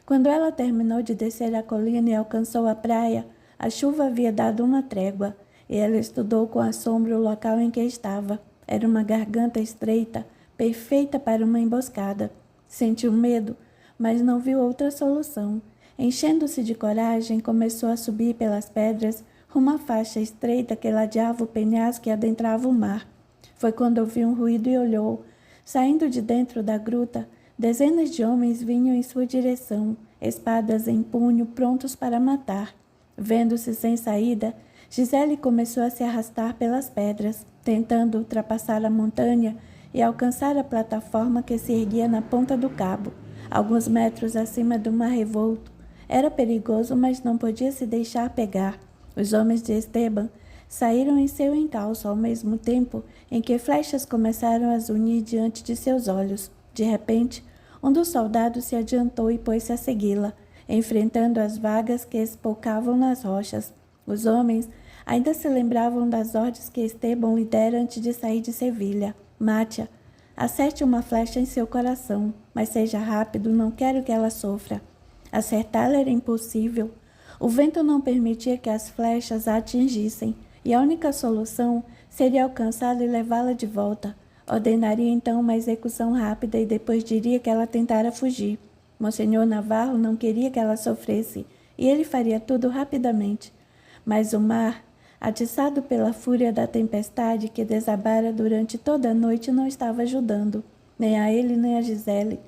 Quando ela terminou de descer a colina e alcançou a praia, a chuva havia dado uma trégua, e ela estudou com assombro o local em que estava. Era uma garganta estreita, perfeita para uma emboscada. Sentiu medo, mas não viu outra solução. Enchendo-se de coragem, começou a subir pelas pedras rumo à faixa estreita que ladeava o penhasco e adentrava o mar. Foi quando ouviu um ruído e olhou. Saindo de dentro da gruta, dezenas de homens vinham em sua direção, espadas em punho, prontos para matar. Vendo-se sem saída, Gisele começou a se arrastar pelas pedras, tentando ultrapassar a montanha e alcançar a plataforma que se erguia na ponta do cabo, alguns metros acima do mar revolto. Era perigoso, mas não podia se deixar pegar. Os homens de Esteban saíram em seu encalço ao mesmo tempo em que flechas começaram a zunir diante de seus olhos. De repente, um dos soldados se adiantou e pôs-se a segui-la, enfrentando as vagas que espolcavam nas rochas. Os homens ainda se lembravam das ordens que Esteban lhe dera antes de sair de Sevilha. Mate-a. Acerte uma flecha em seu coração, mas seja rápido, não quero que ela sofra. Acertá-la era impossível. O vento não permitia que as flechas a atingissem, e a única solução seria alcançá-la e levá-la de volta. Ordenaria então uma execução rápida e depois diria que ela tentara fugir. Monsenhor Navarro não queria que ela sofresse, e ele faria tudo rapidamente. Mas o mar, atiçado pela fúria da tempestade que desabara durante toda a noite, não estava ajudando, nem a ele nem a Gisele.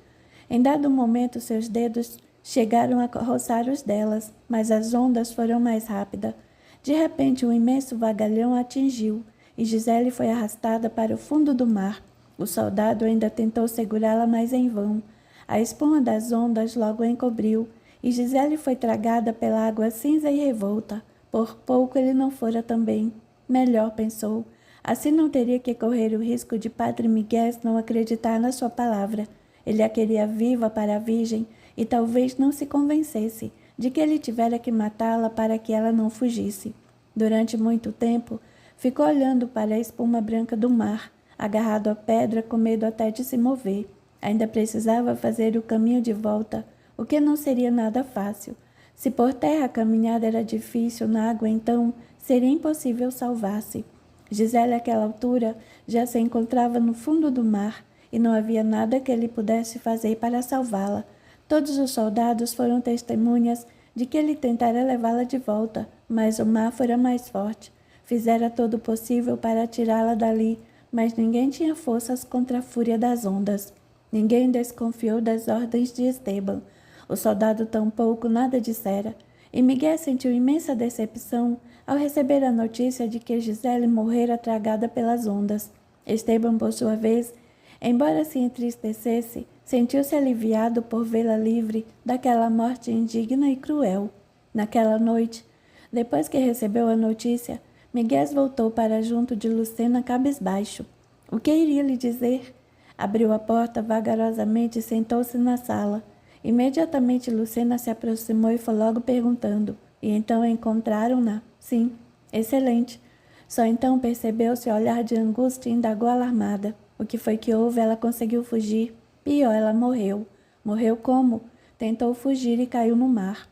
Em dado momento, seus dedos chegaram a roçar os delas, mas as ondas foram mais rápidas. De repente, um imenso vagalhão a atingiu, e Gisele foi arrastada para o fundo do mar. O soldado ainda tentou segurá-la, mas em vão. A espuma das ondas logo a encobriu, e Gisele foi tragada pela água cinza e revolta. Por pouco ele não fora também. Melhor, pensou. Assim não teria que correr o risco de Padre Miguel não acreditar na sua palavra. Ele a queria viva para a Virgem, e talvez não se convencesse de que ele tivera que matá-la para que ela não fugisse. Durante muito tempo, ficou olhando para a espuma branca do mar, agarrado à pedra com medo até de se mover. Ainda precisava fazer o caminho de volta, o que não seria nada fácil. Se por terra a caminhada era difícil, na água então seria impossível salvar-se. Gisele, àquela altura, já se encontrava no fundo do mar e não havia nada que ele pudesse fazer para salvá-la. Todos os soldados foram testemunhas de que ele tentara levá-la de volta, mas o mar fora mais forte. Fizera todo o possível para tirá-la dali, mas ninguém tinha forças contra a fúria das ondas. Ninguém desconfiou das ordens de Esteban. O soldado tampouco nada dissera, e Miguel sentiu imensa decepção ao receber a notícia de que Gisele morrera tragada pelas ondas. Esteban, por sua vez, embora se entristecesse, sentiu-se aliviado por vê-la livre daquela morte indigna e cruel. Naquela noite, depois que recebeu a notícia, Miguel voltou para junto de Lucena cabisbaixo. O que iria lhe dizer? Abriu a porta vagarosamente e sentou-se na sala. Imediatamente Lucena se aproximou e foi logo perguntando. E então encontraram-na? Sim. Excelente. Só então percebeu seu olhar de angústia e indagou alarmada. O que foi que houve? Ela conseguiu fugir. Pior, ela morreu. Morreu como? Tentou fugir e caiu no mar.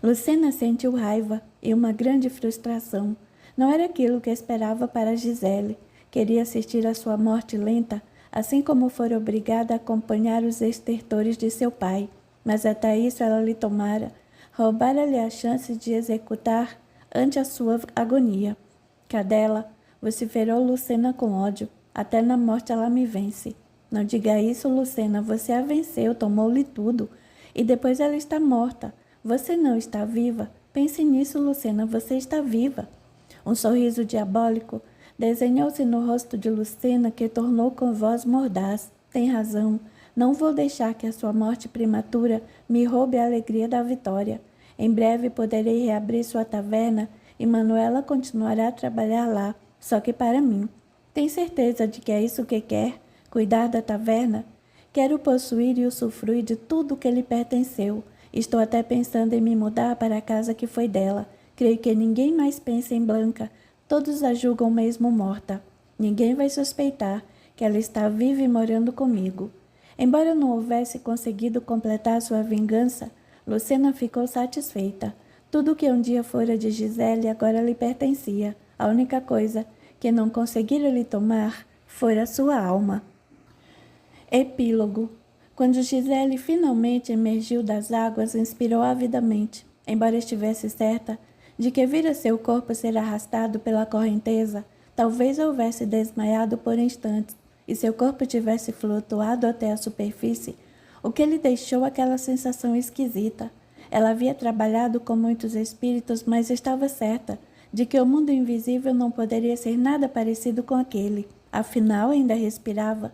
Lucena sentiu raiva e uma grande frustração. Não era aquilo que esperava para Gisele. Queria assistir à sua morte lenta, assim como fora obrigada a acompanhar os estertores de seu pai. Mas até isso ela lhe tomara. Roubara-lhe a chance de executar ante a sua agonia. Cadela, vociferou Lucena com ódio. Até na morte ela me vence. Não diga isso, Lucena. Você a venceu, tomou-lhe tudo. E depois ela está morta. Você não está viva. Pense nisso, Lucena. Você está viva. Um sorriso diabólico desenhou-se no rosto de Lucena, que tornou com voz mordaz. Tem razão. Não vou deixar que a sua morte prematura me roube a alegria da vitória. Em breve poderei reabrir sua taverna e Manuela continuará a trabalhar lá, só que para mim. Tem certeza de que é isso que quer? Cuidar da taverna? Quero possuir e usufruir de tudo que lhe pertenceu. Estou até pensando em me mudar para a casa que foi dela. Creio que ninguém mais pensa em Blanca. Todos a julgam mesmo morta. Ninguém vai suspeitar que ela está viva e morando comigo. Embora não houvesse conseguido completar sua vingança, Lucena ficou satisfeita. Tudo que um dia fora de Gisele agora lhe pertencia. A única coisa que não conseguira lhe tomar fora sua alma. Epílogo. Quando Gisele finalmente emergiu das águas, inspirou avidamente, embora estivesse certa de que vira seu corpo ser arrastado pela correnteza, talvez houvesse desmaiado por instantes e seu corpo tivesse flutuado até a superfície, o que lhe deixou aquela sensação esquisita. Ela havia trabalhado com muitos espíritos, mas estava certa de que o mundo invisível não poderia ser nada parecido com aquele. Afinal, ainda respirava.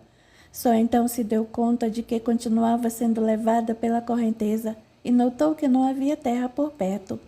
Só então se deu conta de que continuava sendo levada pela correnteza e notou que não havia terra por perto.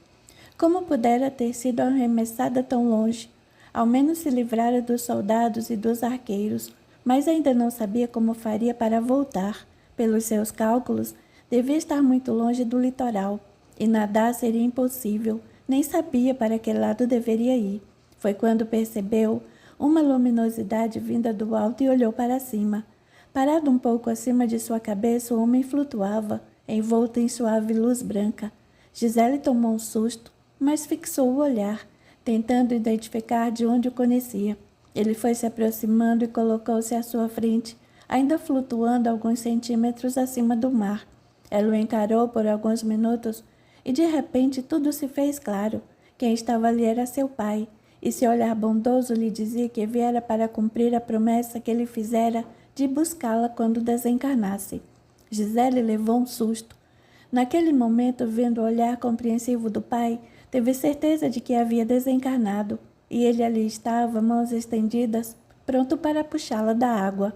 Como pudera ter sido arremessada tão longe? Ao menos se livrara dos soldados e dos arqueiros, mas ainda não sabia como faria para voltar. Pelos seus cálculos, devia estar muito longe do litoral, e nadar seria impossível, nem sabia para que lado deveria ir. Foi quando percebeu uma luminosidade vinda do alto e olhou para cima. Parado um pouco acima de sua cabeça, o homem flutuava, envolto em suave luz branca. Gisele tomou um susto, mas fixou o olhar, tentando identificar de onde o conhecia. Ele foi se aproximando e colocou-se à sua frente, ainda flutuando alguns centímetros acima do mar. Ela o encarou por alguns minutos e de repente tudo se fez claro. Quem estava ali era seu pai, e seu olhar bondoso lhe dizia que viera para cumprir a promessa que ele fizera de buscá-la quando desencarnasse. Gisele levou um susto. Naquele momento, vendo o olhar compreensivo do pai, teve certeza de que havia desencarnado, e ele ali estava, mãos estendidas, pronto para puxá-la da água.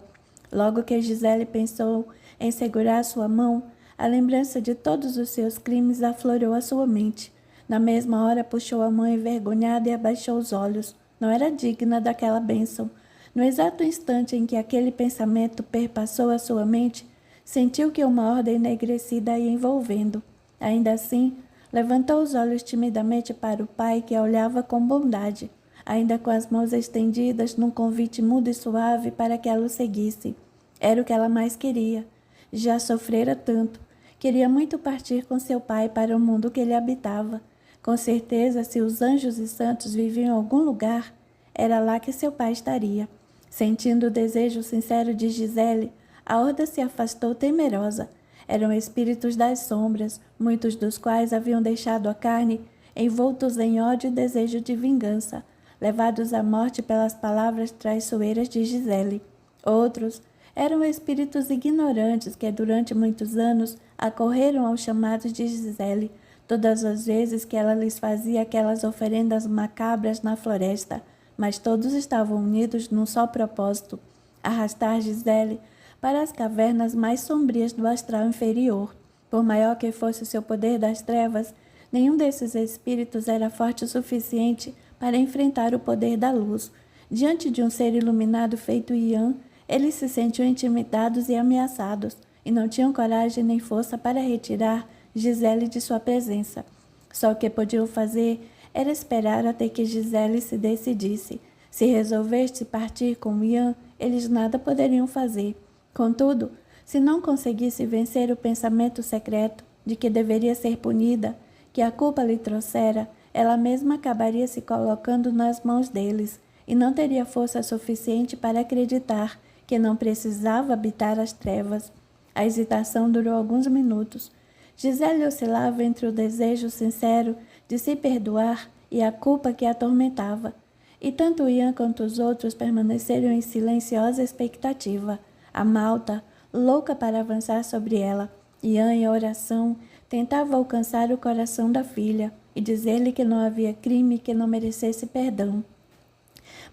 Logo que Gisele pensou em segurar sua mão, a lembrança de todos os seus crimes aflorou a sua mente. Na mesma hora puxou a mão envergonhada e abaixou os olhos. Não era digna daquela bênção. No exato instante em que aquele pensamento perpassou a sua mente, sentiu que uma ordem enegrecida a ia envolvendo. Ainda assim, levantou os olhos timidamente para o pai, que a olhava com bondade, ainda com as mãos estendidas num convite mudo e suave para que ela o seguisse. Era o que ela mais queria. Já sofrera tanto. Queria muito partir com seu pai para o mundo que ele habitava. Com certeza, se os anjos e santos viviam em algum lugar, era lá que seu pai estaria. Sentindo o desejo sincero de Gisele, a horda se afastou temerosa. Eram espíritos das sombras, muitos dos quais haviam deixado a carne, envoltos em ódio e desejo de vingança, levados à morte pelas palavras traiçoeiras de Gisele. Outros eram espíritos ignorantes que durante muitos anos acorreram aos chamados de Gisele, todas as vezes que ela lhes fazia aquelas oferendas macabras na floresta, mas todos estavam unidos num só propósito: arrastar Gisele para as cavernas mais sombrias do astral inferior. Por maior que fosse o seu poder das trevas, nenhum desses espíritos era forte o suficiente para enfrentar o poder da luz. Diante de um ser iluminado feito Ian, eles se sentiam intimidados e ameaçados, e não tinham coragem nem força para retirar Gisele de sua presença. Só o que podiam fazer era esperar até que Gisele se decidisse. Se resolvesse partir com Ian, eles nada poderiam fazer. Contudo, se não conseguisse vencer o pensamento secreto de que deveria ser punida, que a culpa lhe trouxera, ela mesma acabaria se colocando nas mãos deles, e não teria força suficiente para acreditar que não precisava habitar as trevas. A hesitação durou alguns minutos. Gisele oscilava entre o desejo sincero de se perdoar e a culpa que a atormentava. E tanto Ian quanto os outros permaneceram em silenciosa expectativa. A malta, louca para avançar sobre ela, Ian, em oração, tentava alcançar o coração da filha e dizer-lhe que não havia crime que não merecesse perdão.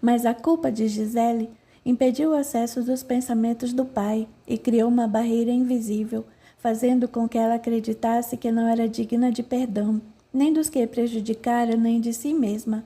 Mas a culpa de Gisele impediu o acesso dos pensamentos do pai e criou uma barreira invisível, fazendo com que ela acreditasse que não era digna de perdão, nem dos que prejudicara, nem de si mesma.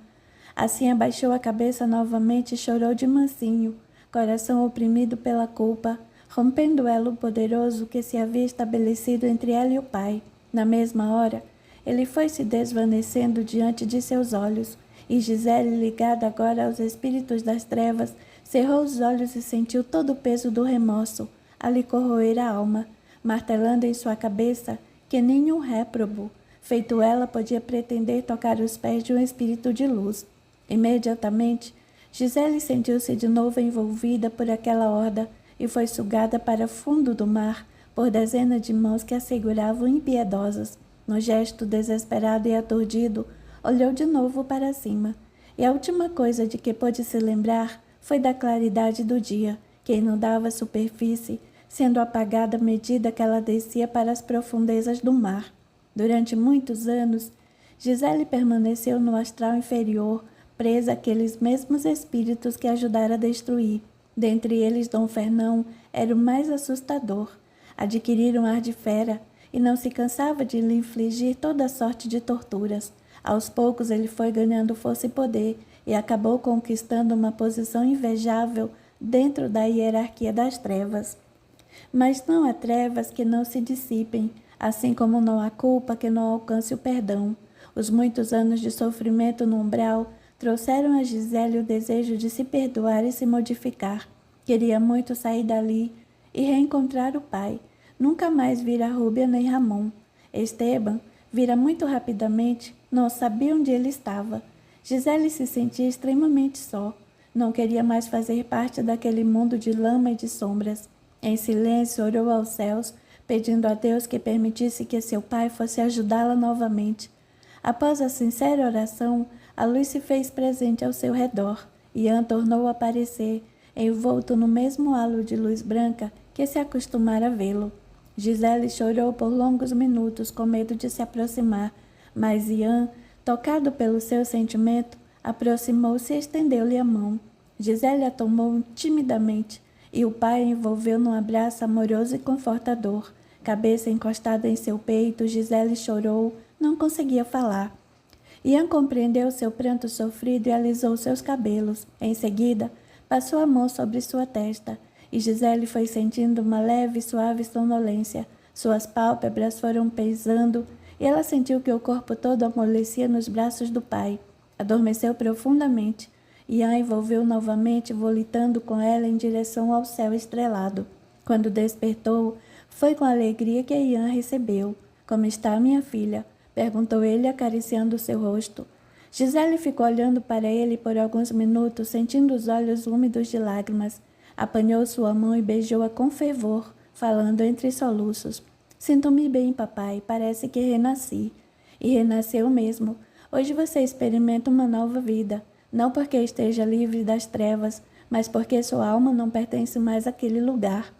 Assim abaixou a cabeça novamente e chorou de mansinho, coração oprimido pela culpa, rompendo o elo poderoso que se havia estabelecido entre ela e o pai. Na mesma hora, ele foi se desvanecendo diante de seus olhos, e Gisele, ligada agora aos espíritos das trevas, cerrou os olhos e sentiu todo o peso do remorso a lhe corroer a alma, martelando em sua cabeça que nenhum réprobo, feito ela, podia pretender tocar os pés de um espírito de luz. Imediatamente, Gisele sentiu-se de novo envolvida por aquela horda e foi sugada para fundo do mar por dezenas de mãos que a seguravam impiedosas. No gesto desesperado e aturdido, olhou de novo para cima, e a última coisa de que pôde se lembrar foi da claridade do dia, que inundava a superfície, sendo apagada à medida que ela descia para as profundezas do mar. Durante muitos anos, Gisele permaneceu no astral inferior, presa àqueles mesmos espíritos que ajudara a destruir. Dentre eles, Dom Fernão era o mais assustador. Adquirira um ar de fera e não se cansava de lhe infligir toda sorte de torturas. Aos poucos ele foi ganhando força e poder e acabou conquistando uma posição invejável dentro da hierarquia das trevas. Mas não há trevas que não se dissipem, assim como não há culpa que não alcance o perdão. Os muitos anos de sofrimento no umbral trouxeram a Gisele o desejo de se perdoar e se modificar. Queria muito sair dali e reencontrar o pai. Nunca mais vira Rúbia nem Ramon. Esteban vira muito rapidamente, não sabia onde ele estava. Gisele se sentia extremamente só. Não queria mais fazer parte daquele mundo de lama e de sombras. Em silêncio orou aos céus pedindo a Deus que permitisse que seu pai fosse ajudá-la novamente. Após a sincera oração, a luz se fez presente ao seu redor. Ian tornou a aparecer, envolto no mesmo halo de luz branca que se acostumara a vê-lo. Gisele chorou por longos minutos com medo de se aproximar, mas Ian, tocado pelo seu sentimento, aproximou-se e estendeu-lhe a mão. Gisele a tomou timidamente e o pai a envolveu num abraço amoroso e confortador. Cabeça encostada em seu peito, Gisele chorou, não conseguia falar. Ian compreendeu seu pranto sofrido e alisou seus cabelos. Em seguida, passou a mão sobre sua testa e Gisele foi sentindo uma leve e suave sonolência. Suas pálpebras foram pesando e ela sentiu que o corpo todo amolecia nos braços do pai. Adormeceu profundamente. Ian envolveu novamente, volitando com ela em direção ao céu estrelado. Quando despertou, foi com alegria que Ian recebeu. Como está, minha filha? Perguntou ele, acariciando seu rosto. Gisele ficou olhando para ele por alguns minutos, sentindo os olhos úmidos de lágrimas. Apanhou sua mão e beijou-a com fervor, falando entre soluços. Sinto-me bem, papai, parece que renasci. E renasceu mesmo. Hoje você experimenta uma nova vida, não porque esteja livre das trevas, mas porque sua alma não pertence mais àquele lugar.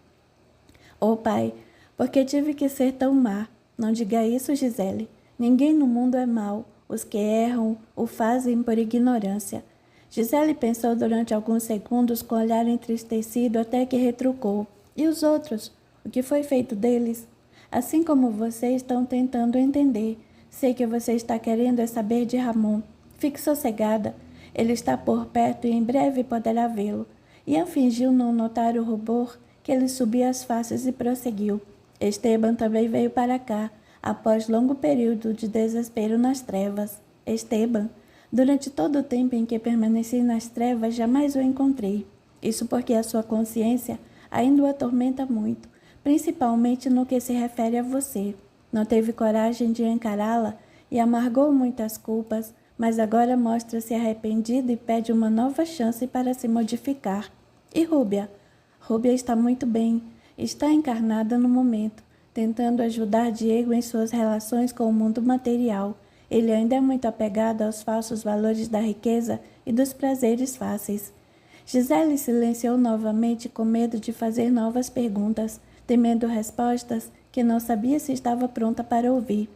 Oh, pai, porque tive que ser tão má? Não diga isso, Gisele. Ninguém no mundo é mau. Os que erram o fazem por ignorância. Gisele pensou durante alguns segundos com o olhar entristecido até que retrucou. E os outros? O que foi feito deles? Assim como vocês estão tentando entender. Sei que você está querendo é saber de Ramon. Fique sossegada. Ele está por perto e em breve poderá vê-lo. Ian fingiu não notar o rubor que lhe subia as faces e prosseguiu. Esteban também veio para cá, após longo período de desespero nas trevas. Esteban, durante todo o tempo em que permaneci nas trevas, jamais o encontrei. Isso porque a sua consciência ainda o atormenta muito, principalmente no que se refere a você. Não teve coragem de encará-la e amargou muitas culpas, mas agora mostra-se arrependido e pede uma nova chance para se modificar. E Rúbia? Rúbia está muito bem, está encarnada no momento, tentando ajudar Diego em suas relações com o mundo material. Ele ainda é muito apegado aos falsos valores da riqueza e dos prazeres fáceis. Gisele silenciou novamente com medo de fazer novas perguntas, temendo respostas que não sabia se estava pronta para ouvir.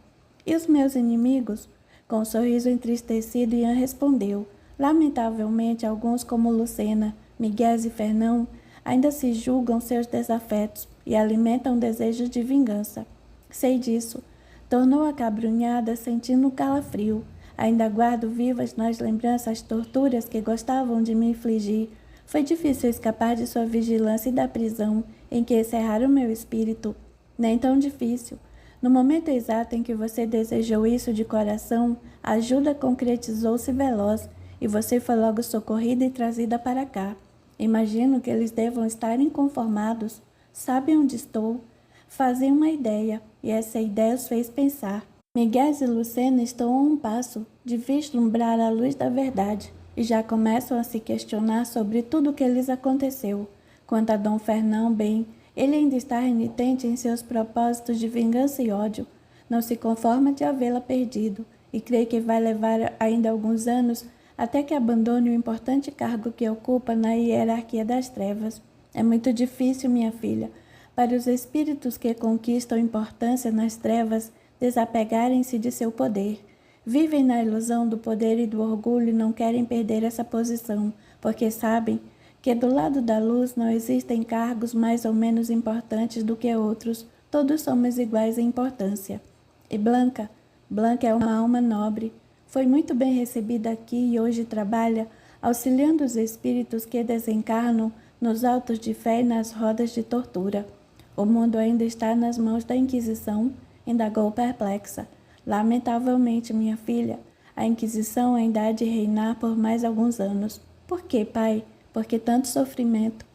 E os meus inimigos? Com um sorriso entristecido, Ian respondeu. Lamentavelmente, alguns como Lucena, Miguel e Fernão ainda se julgam seus desafetos e alimentam desejos de vingança. Sei disso. Tornou acabrunhada, sentindo um calafrio. Ainda guardo vivas nas lembranças as torturas que gostavam de me infligir. Foi difícil escapar de sua vigilância e da prisão em que encerraram meu espírito. Nem tão difícil. No momento exato em que você desejou isso de coração, a ajuda concretizou-se veloz e você foi logo socorrida e trazida para cá. Imagino que eles devam estar inconformados. Sabem onde estou? Fazem uma ideia, e essa ideia os fez pensar. Miguel e Lucena estão a um passo de vislumbrar a luz da verdade e já começam a se questionar sobre tudo o que lhes aconteceu. Quanto a Dom Fernão, bem, ele ainda está renitente em seus propósitos de vingança e ódio. Não se conforma de havê-la perdido e crê que vai levar ainda alguns anos até que abandone o importante cargo que ocupa na hierarquia das trevas. É muito difícil, minha filha, para os espíritos que conquistam importância nas trevas desapegarem-se de seu poder. Vivem na ilusão do poder e do orgulho e não querem perder essa posição, porque sabem que do lado da luz não existem cargos mais ou menos importantes do que outros, todos somos iguais em importância. E Blanca é uma alma nobre, foi muito bem recebida aqui e hoje trabalha auxiliando os espíritos que desencarnam nos autos de fé e nas rodas de tortura. O mundo ainda está nas mãos da Inquisição, indagou perplexa. Lamentavelmente, minha filha, a Inquisição ainda há de reinar por mais alguns anos. Por quê, pai? Por que tanto sofrimento?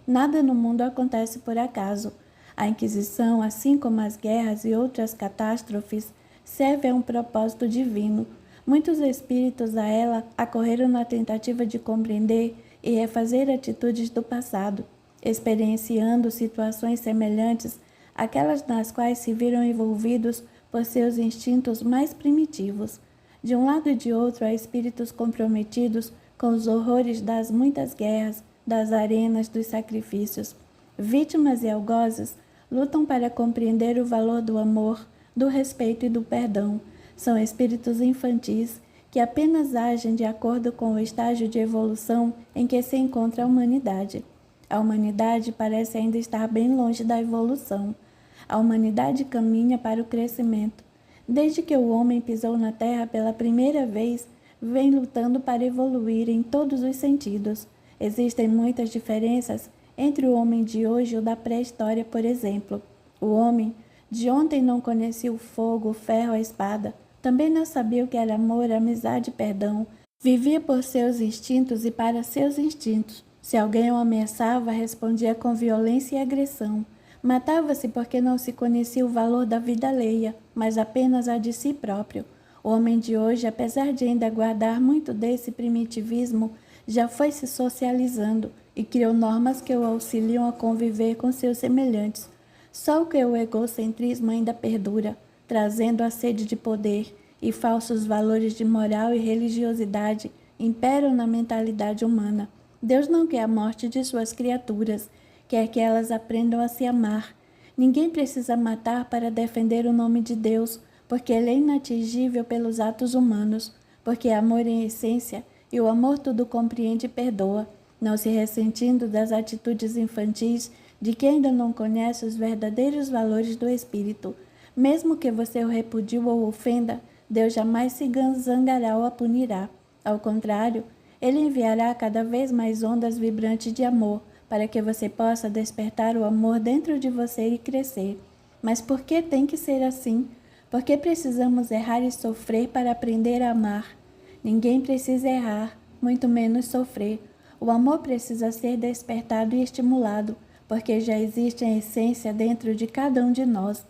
Nada no mundo acontece por acaso. A Inquisição, assim como as guerras e outras catástrofes, serve a um propósito divino. Muitos espíritos a ela acorreram na tentativa de compreender e refazer atitudes do passado, experienciando situações semelhantes aquelas nas quais se viram envolvidos por seus instintos mais primitivos. De um lado e de outro há espíritos comprometidos com os horrores das muitas guerras, das arenas, dos sacrifícios. Vítimas e algozes lutam para compreender o valor do amor, do respeito e do perdão. São espíritos infantis que apenas agem de acordo com o estágio de evolução em que se encontra a humanidade. A humanidade parece ainda estar bem longe da evolução. A humanidade caminha para o crescimento. Desde que o homem pisou na Terra pela primeira vez, vem lutando para evoluir em todos os sentidos. Existem muitas diferenças entre o homem de hoje e o da pré-história, por exemplo. O homem de ontem não conhecia o fogo, o ferro, a espada. Também não sabia o que era amor, amizade e perdão. Vivia por seus instintos e para seus instintos. Se alguém o ameaçava, respondia com violência e agressão. Matava-se porque não se conhecia o valor da vida alheia, mas apenas a de si próprio. O homem de hoje, apesar de ainda guardar muito desse primitivismo, já foi se socializando e criou normas que o auxiliam a conviver com seus semelhantes. Só que o egocentrismo ainda perdura, trazendo a sede de poder, e falsos valores de moral e religiosidade imperam na mentalidade humana. Deus não quer a morte de suas criaturas, quer que elas aprendam a se amar. Ninguém precisa matar para defender o nome de Deus, porque ele é inatingível pelos atos humanos, porque é amor em essência, e o amor tudo compreende e perdoa, não se ressentindo das atitudes infantis de quem ainda não conhece os verdadeiros valores do Espírito. Mesmo que você o repudie ou ofenda, Deus jamais se zangará ou a punirá. Ao contrário, ele enviará cada vez mais ondas vibrantes de amor, para que você possa despertar o amor dentro de você e crescer. Mas por que tem que ser assim? Por que precisamos errar e sofrer para aprender a amar? Ninguém precisa errar, muito menos sofrer. O amor precisa ser despertado e estimulado, porque já existe a essência dentro de cada um de nós.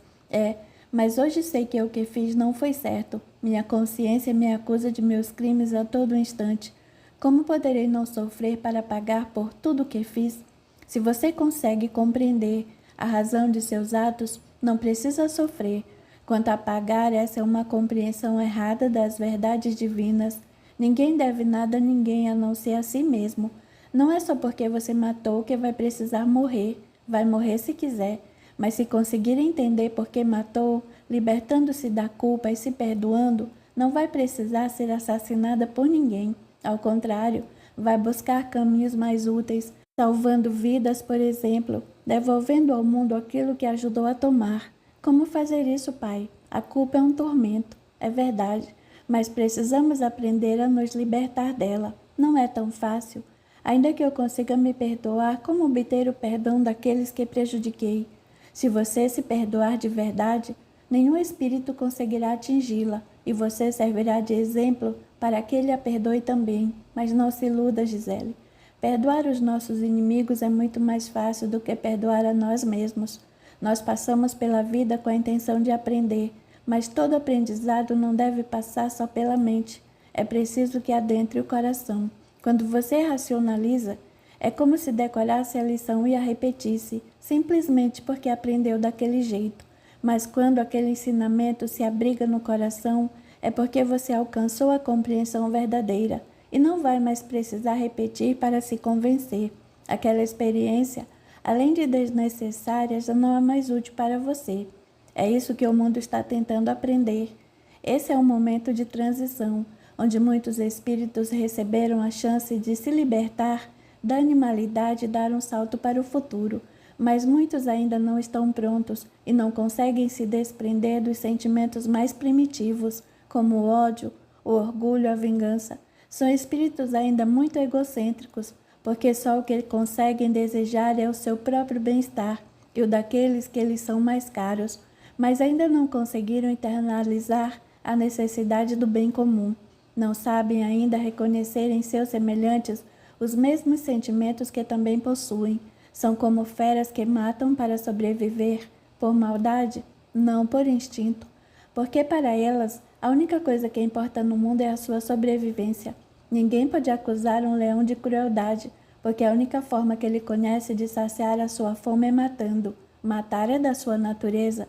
Mas hoje sei que o que fiz não foi certo. Minha consciência me acusa de meus crimes a todo instante. Como poderei não sofrer para pagar por tudo o que fiz? Se você consegue compreender a razão de seus atos, não precisa sofrer. Quanto a pagar, essa é uma compreensão errada das verdades divinas. Ninguém deve nada a ninguém a não ser a si mesmo. Não é só porque você matou que vai precisar morrer. Vai morrer se quiser. Mas se conseguir entender por que matou, libertando-se da culpa e se perdoando, não vai precisar ser assassinada por ninguém. Ao contrário, vai buscar caminhos mais úteis, salvando vidas, por exemplo, devolvendo ao mundo aquilo que ajudou a tomar. Como fazer isso, Pai? A culpa é um tormento, é verdade, mas precisamos aprender a nos libertar dela. Não é tão fácil. Ainda que eu consiga me perdoar, como obter o perdão daqueles que prejudiquei? Se você se perdoar de verdade, nenhum espírito conseguirá atingi-la, e você servirá de exemplo para que ele a perdoe também. Mas não se iluda, Gisele. Perdoar os nossos inimigos é muito mais fácil do que perdoar a nós mesmos. Nós passamos pela vida com a intenção de aprender, mas todo aprendizado não deve passar só pela mente. É preciso que adentre o coração. Quando você racionaliza, é como se decorasse a lição e a repetisse, simplesmente porque aprendeu daquele jeito. Mas quando aquele ensinamento se abriga no coração, é porque você alcançou a compreensão verdadeira e não vai mais precisar repetir para se convencer. Aquela experiência, além de desnecessária, já não é mais útil para você. É isso que o mundo está tentando aprender. Esse é um momento de transição, onde muitos espíritos receberam a chance de se libertar da animalidade e dar um salto para o futuro, mas muitos ainda não estão prontos e não conseguem se desprender dos sentimentos mais primitivos, como o ódio, o orgulho, a vingança. São espíritos ainda muito egocêntricos, porque só o que conseguem desejar é o seu próprio bem-estar e o daqueles que lhes são mais caros, mas ainda não conseguiram internalizar a necessidade do bem comum. Não sabem ainda reconhecer em seus semelhantes os mesmos sentimentos que também possuem. São como feras que matam para sobreviver. Por maldade? Não, por instinto. Porque para elas, a única coisa que importa no mundo é a sua sobrevivência. Ninguém pode acusar um leão de crueldade, porque a única forma que ele conhece de saciar a sua fome é matando. matar é da sua natureza.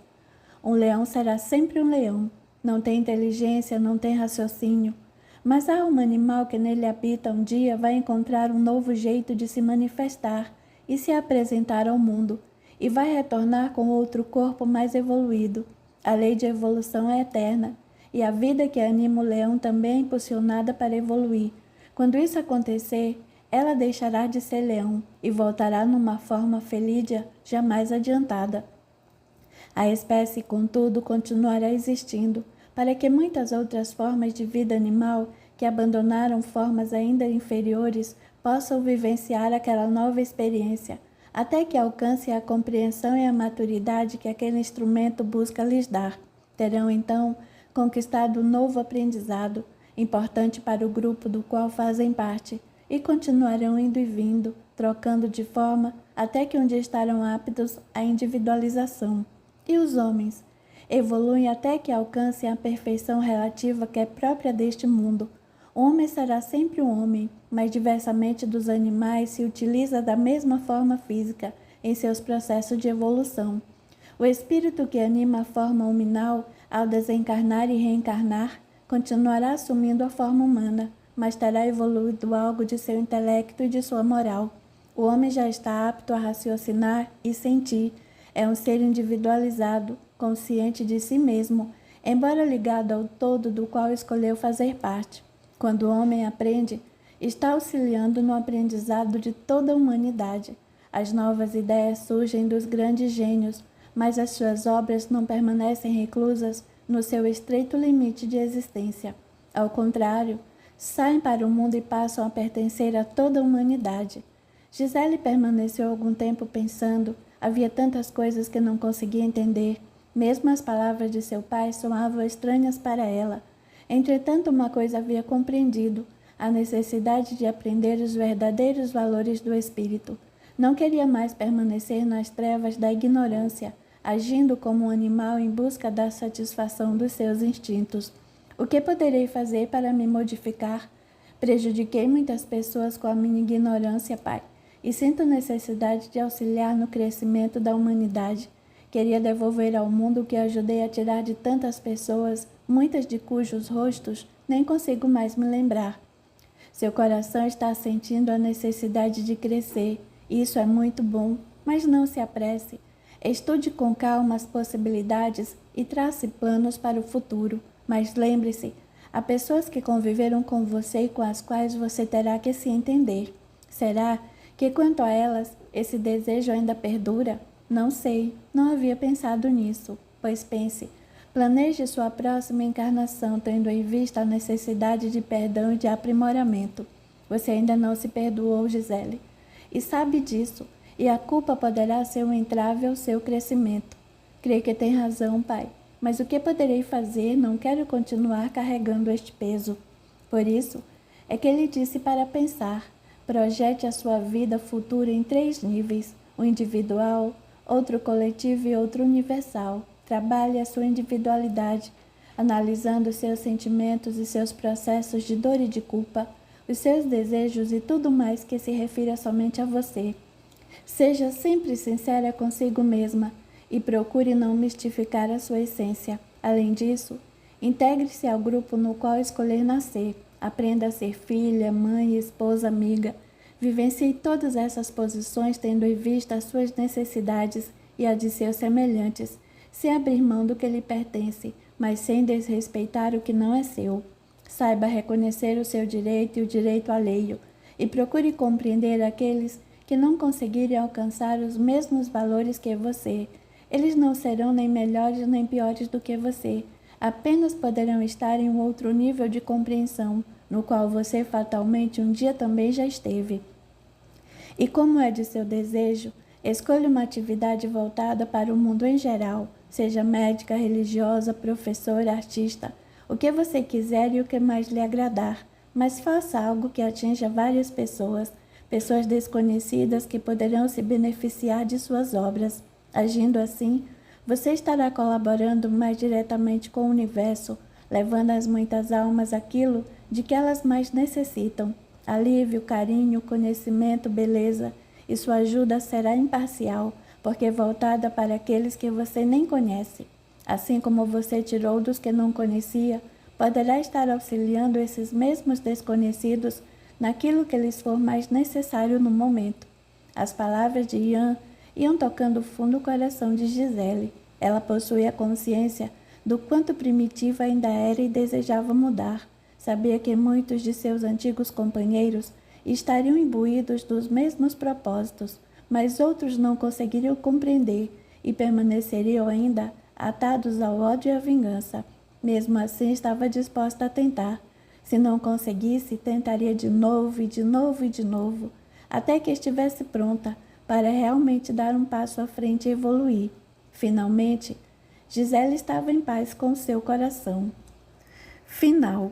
Um leão será sempre um leão. Não tem inteligência, não tem raciocínio. Mas a alma animal que nele habita um dia vai encontrar um novo jeito de se manifestar e se apresentar ao mundo, e vai retornar com outro corpo mais evoluído. A lei de evolução é eterna, e a vida que anima o leão também é impulsionada para evoluir. Quando isso acontecer, ela deixará de ser leão e voltará numa forma felídia jamais adiantada. A espécie, contudo, continuará existindo, para que muitas outras formas de vida animal que abandonaram formas ainda inferiores possam vivenciar aquela nova experiência, até que alcancem a compreensão e a maturidade que aquele instrumento busca lhes dar. Terão, então, conquistado um novo aprendizado, importante para o grupo do qual fazem parte, e continuarão indo e vindo, trocando de forma, até que um dia estarão aptos à individualização. E os homens? Evoluem até que alcancem a perfeição relativa que é própria deste mundo. O homem será sempre um homem, mas diversamente dos animais se utiliza da mesma forma física em seus processos de evolução. O espírito que anima a forma huminal, ao desencarnar e reencarnar, continuará assumindo a forma humana, mas terá evoluído algo de seu intelecto e de sua moral. O homem já está apto a raciocinar e sentir. É um ser individualizado, consciente de si mesmo, embora ligado ao todo do qual escolheu fazer parte. Quando o homem aprende, está auxiliando no aprendizado de toda a humanidade. As novas ideias surgem dos grandes gênios, mas as suas obras não permanecem reclusas no seu estreito limite de existência. Ao contrário, saem para o mundo e passam a pertencer a toda a humanidade. Gisele permaneceu algum tempo pensando. Havia tantas coisas que não conseguia entender. Mesmo as palavras de seu pai soavam estranhas para ela. Entretanto, uma coisa havia compreendido: a necessidade de aprender os verdadeiros valores do espírito. Não queria mais permanecer nas trevas da ignorância, agindo como um animal em busca da satisfação dos seus instintos. O que poderei fazer para me modificar? Prejudiquei muitas pessoas com a minha ignorância, pai, e sinto necessidade de auxiliar no crescimento da humanidade. Queria devolver ao mundo o que ajudei a tirar de tantas pessoas, muitas de cujos rostos nem consigo mais me lembrar. Seu coração está sentindo a necessidade de crescer. Isso é muito bom, mas não se apresse. Estude com calma as possibilidades e trace planos para o futuro. Mas lembre-se, há pessoas que conviveram com você e com as quais você terá que se entender. Será que quanto a elas, esse desejo ainda perdura? Não sei, não havia pensado nisso. Pois pense, planeje sua próxima encarnação tendo em vista a necessidade de perdão e de aprimoramento. Você ainda não se perdoou, Gisele, e sabe disso, e a culpa poderá ser um entrave ao seu crescimento. Creio que tem razão, pai, mas o que poderei fazer? Não quero continuar carregando este peso. Por isso, é que ele disse para pensar. Projete a sua vida futura em 3 níveis, o individual, outro coletivo e outro universal. Trabalhe a sua individualidade, analisando seus sentimentos e seus processos de dor e de culpa, os seus desejos e tudo mais que se refira somente a você. Seja sempre sincera consigo mesma e procure não mistificar a sua essência. Além disso, integre-se ao grupo no qual escolher nascer. Aprenda a ser filha, mãe, esposa, amiga. Vivencie todas essas posições tendo em vista as suas necessidades e a de seus semelhantes, sem abrir mão do que lhe pertence, mas sem desrespeitar o que não é seu. Saiba reconhecer o seu direito e o direito alheio, e procure compreender aqueles que não conseguirem alcançar os mesmos valores que você. Eles não serão nem melhores nem piores do que você, apenas poderão estar em um outro nível de compreensão, no qual você fatalmente um dia também já esteve. E como é de seu desejo, escolha uma atividade voltada para o mundo em geral, seja médica, religiosa, professora, artista, o que você quiser e o que mais lhe agradar, mas faça algo que atinja várias pessoas, pessoas desconhecidas que poderão se beneficiar de suas obras. Agindo assim, você estará colaborando mais diretamente com o universo, levando às muitas almas aquilo de que elas mais necessitam: alívio, carinho, conhecimento, beleza, e sua ajuda será imparcial, porque é voltada para aqueles que você nem conhece. Assim como você tirou dos que não conhecia, poderá estar auxiliando esses mesmos desconhecidos naquilo que lhes for mais necessário no momento. As palavras de Ian iam tocando fundo o coração de Gisele. Ela possuía consciência do quanto primitiva ainda era e desejava mudar. Sabia que muitos de seus antigos companheiros estariam imbuídos dos mesmos propósitos, mas outros não conseguiriam compreender e permaneceriam ainda atados ao ódio e à vingança. Mesmo assim, estava disposta a tentar. Se não conseguisse, tentaria de novo e de novo e de novo, até que estivesse pronta para realmente dar um passo à frente e evoluir. Finalmente, Gisele estava em paz com seu coração. Final.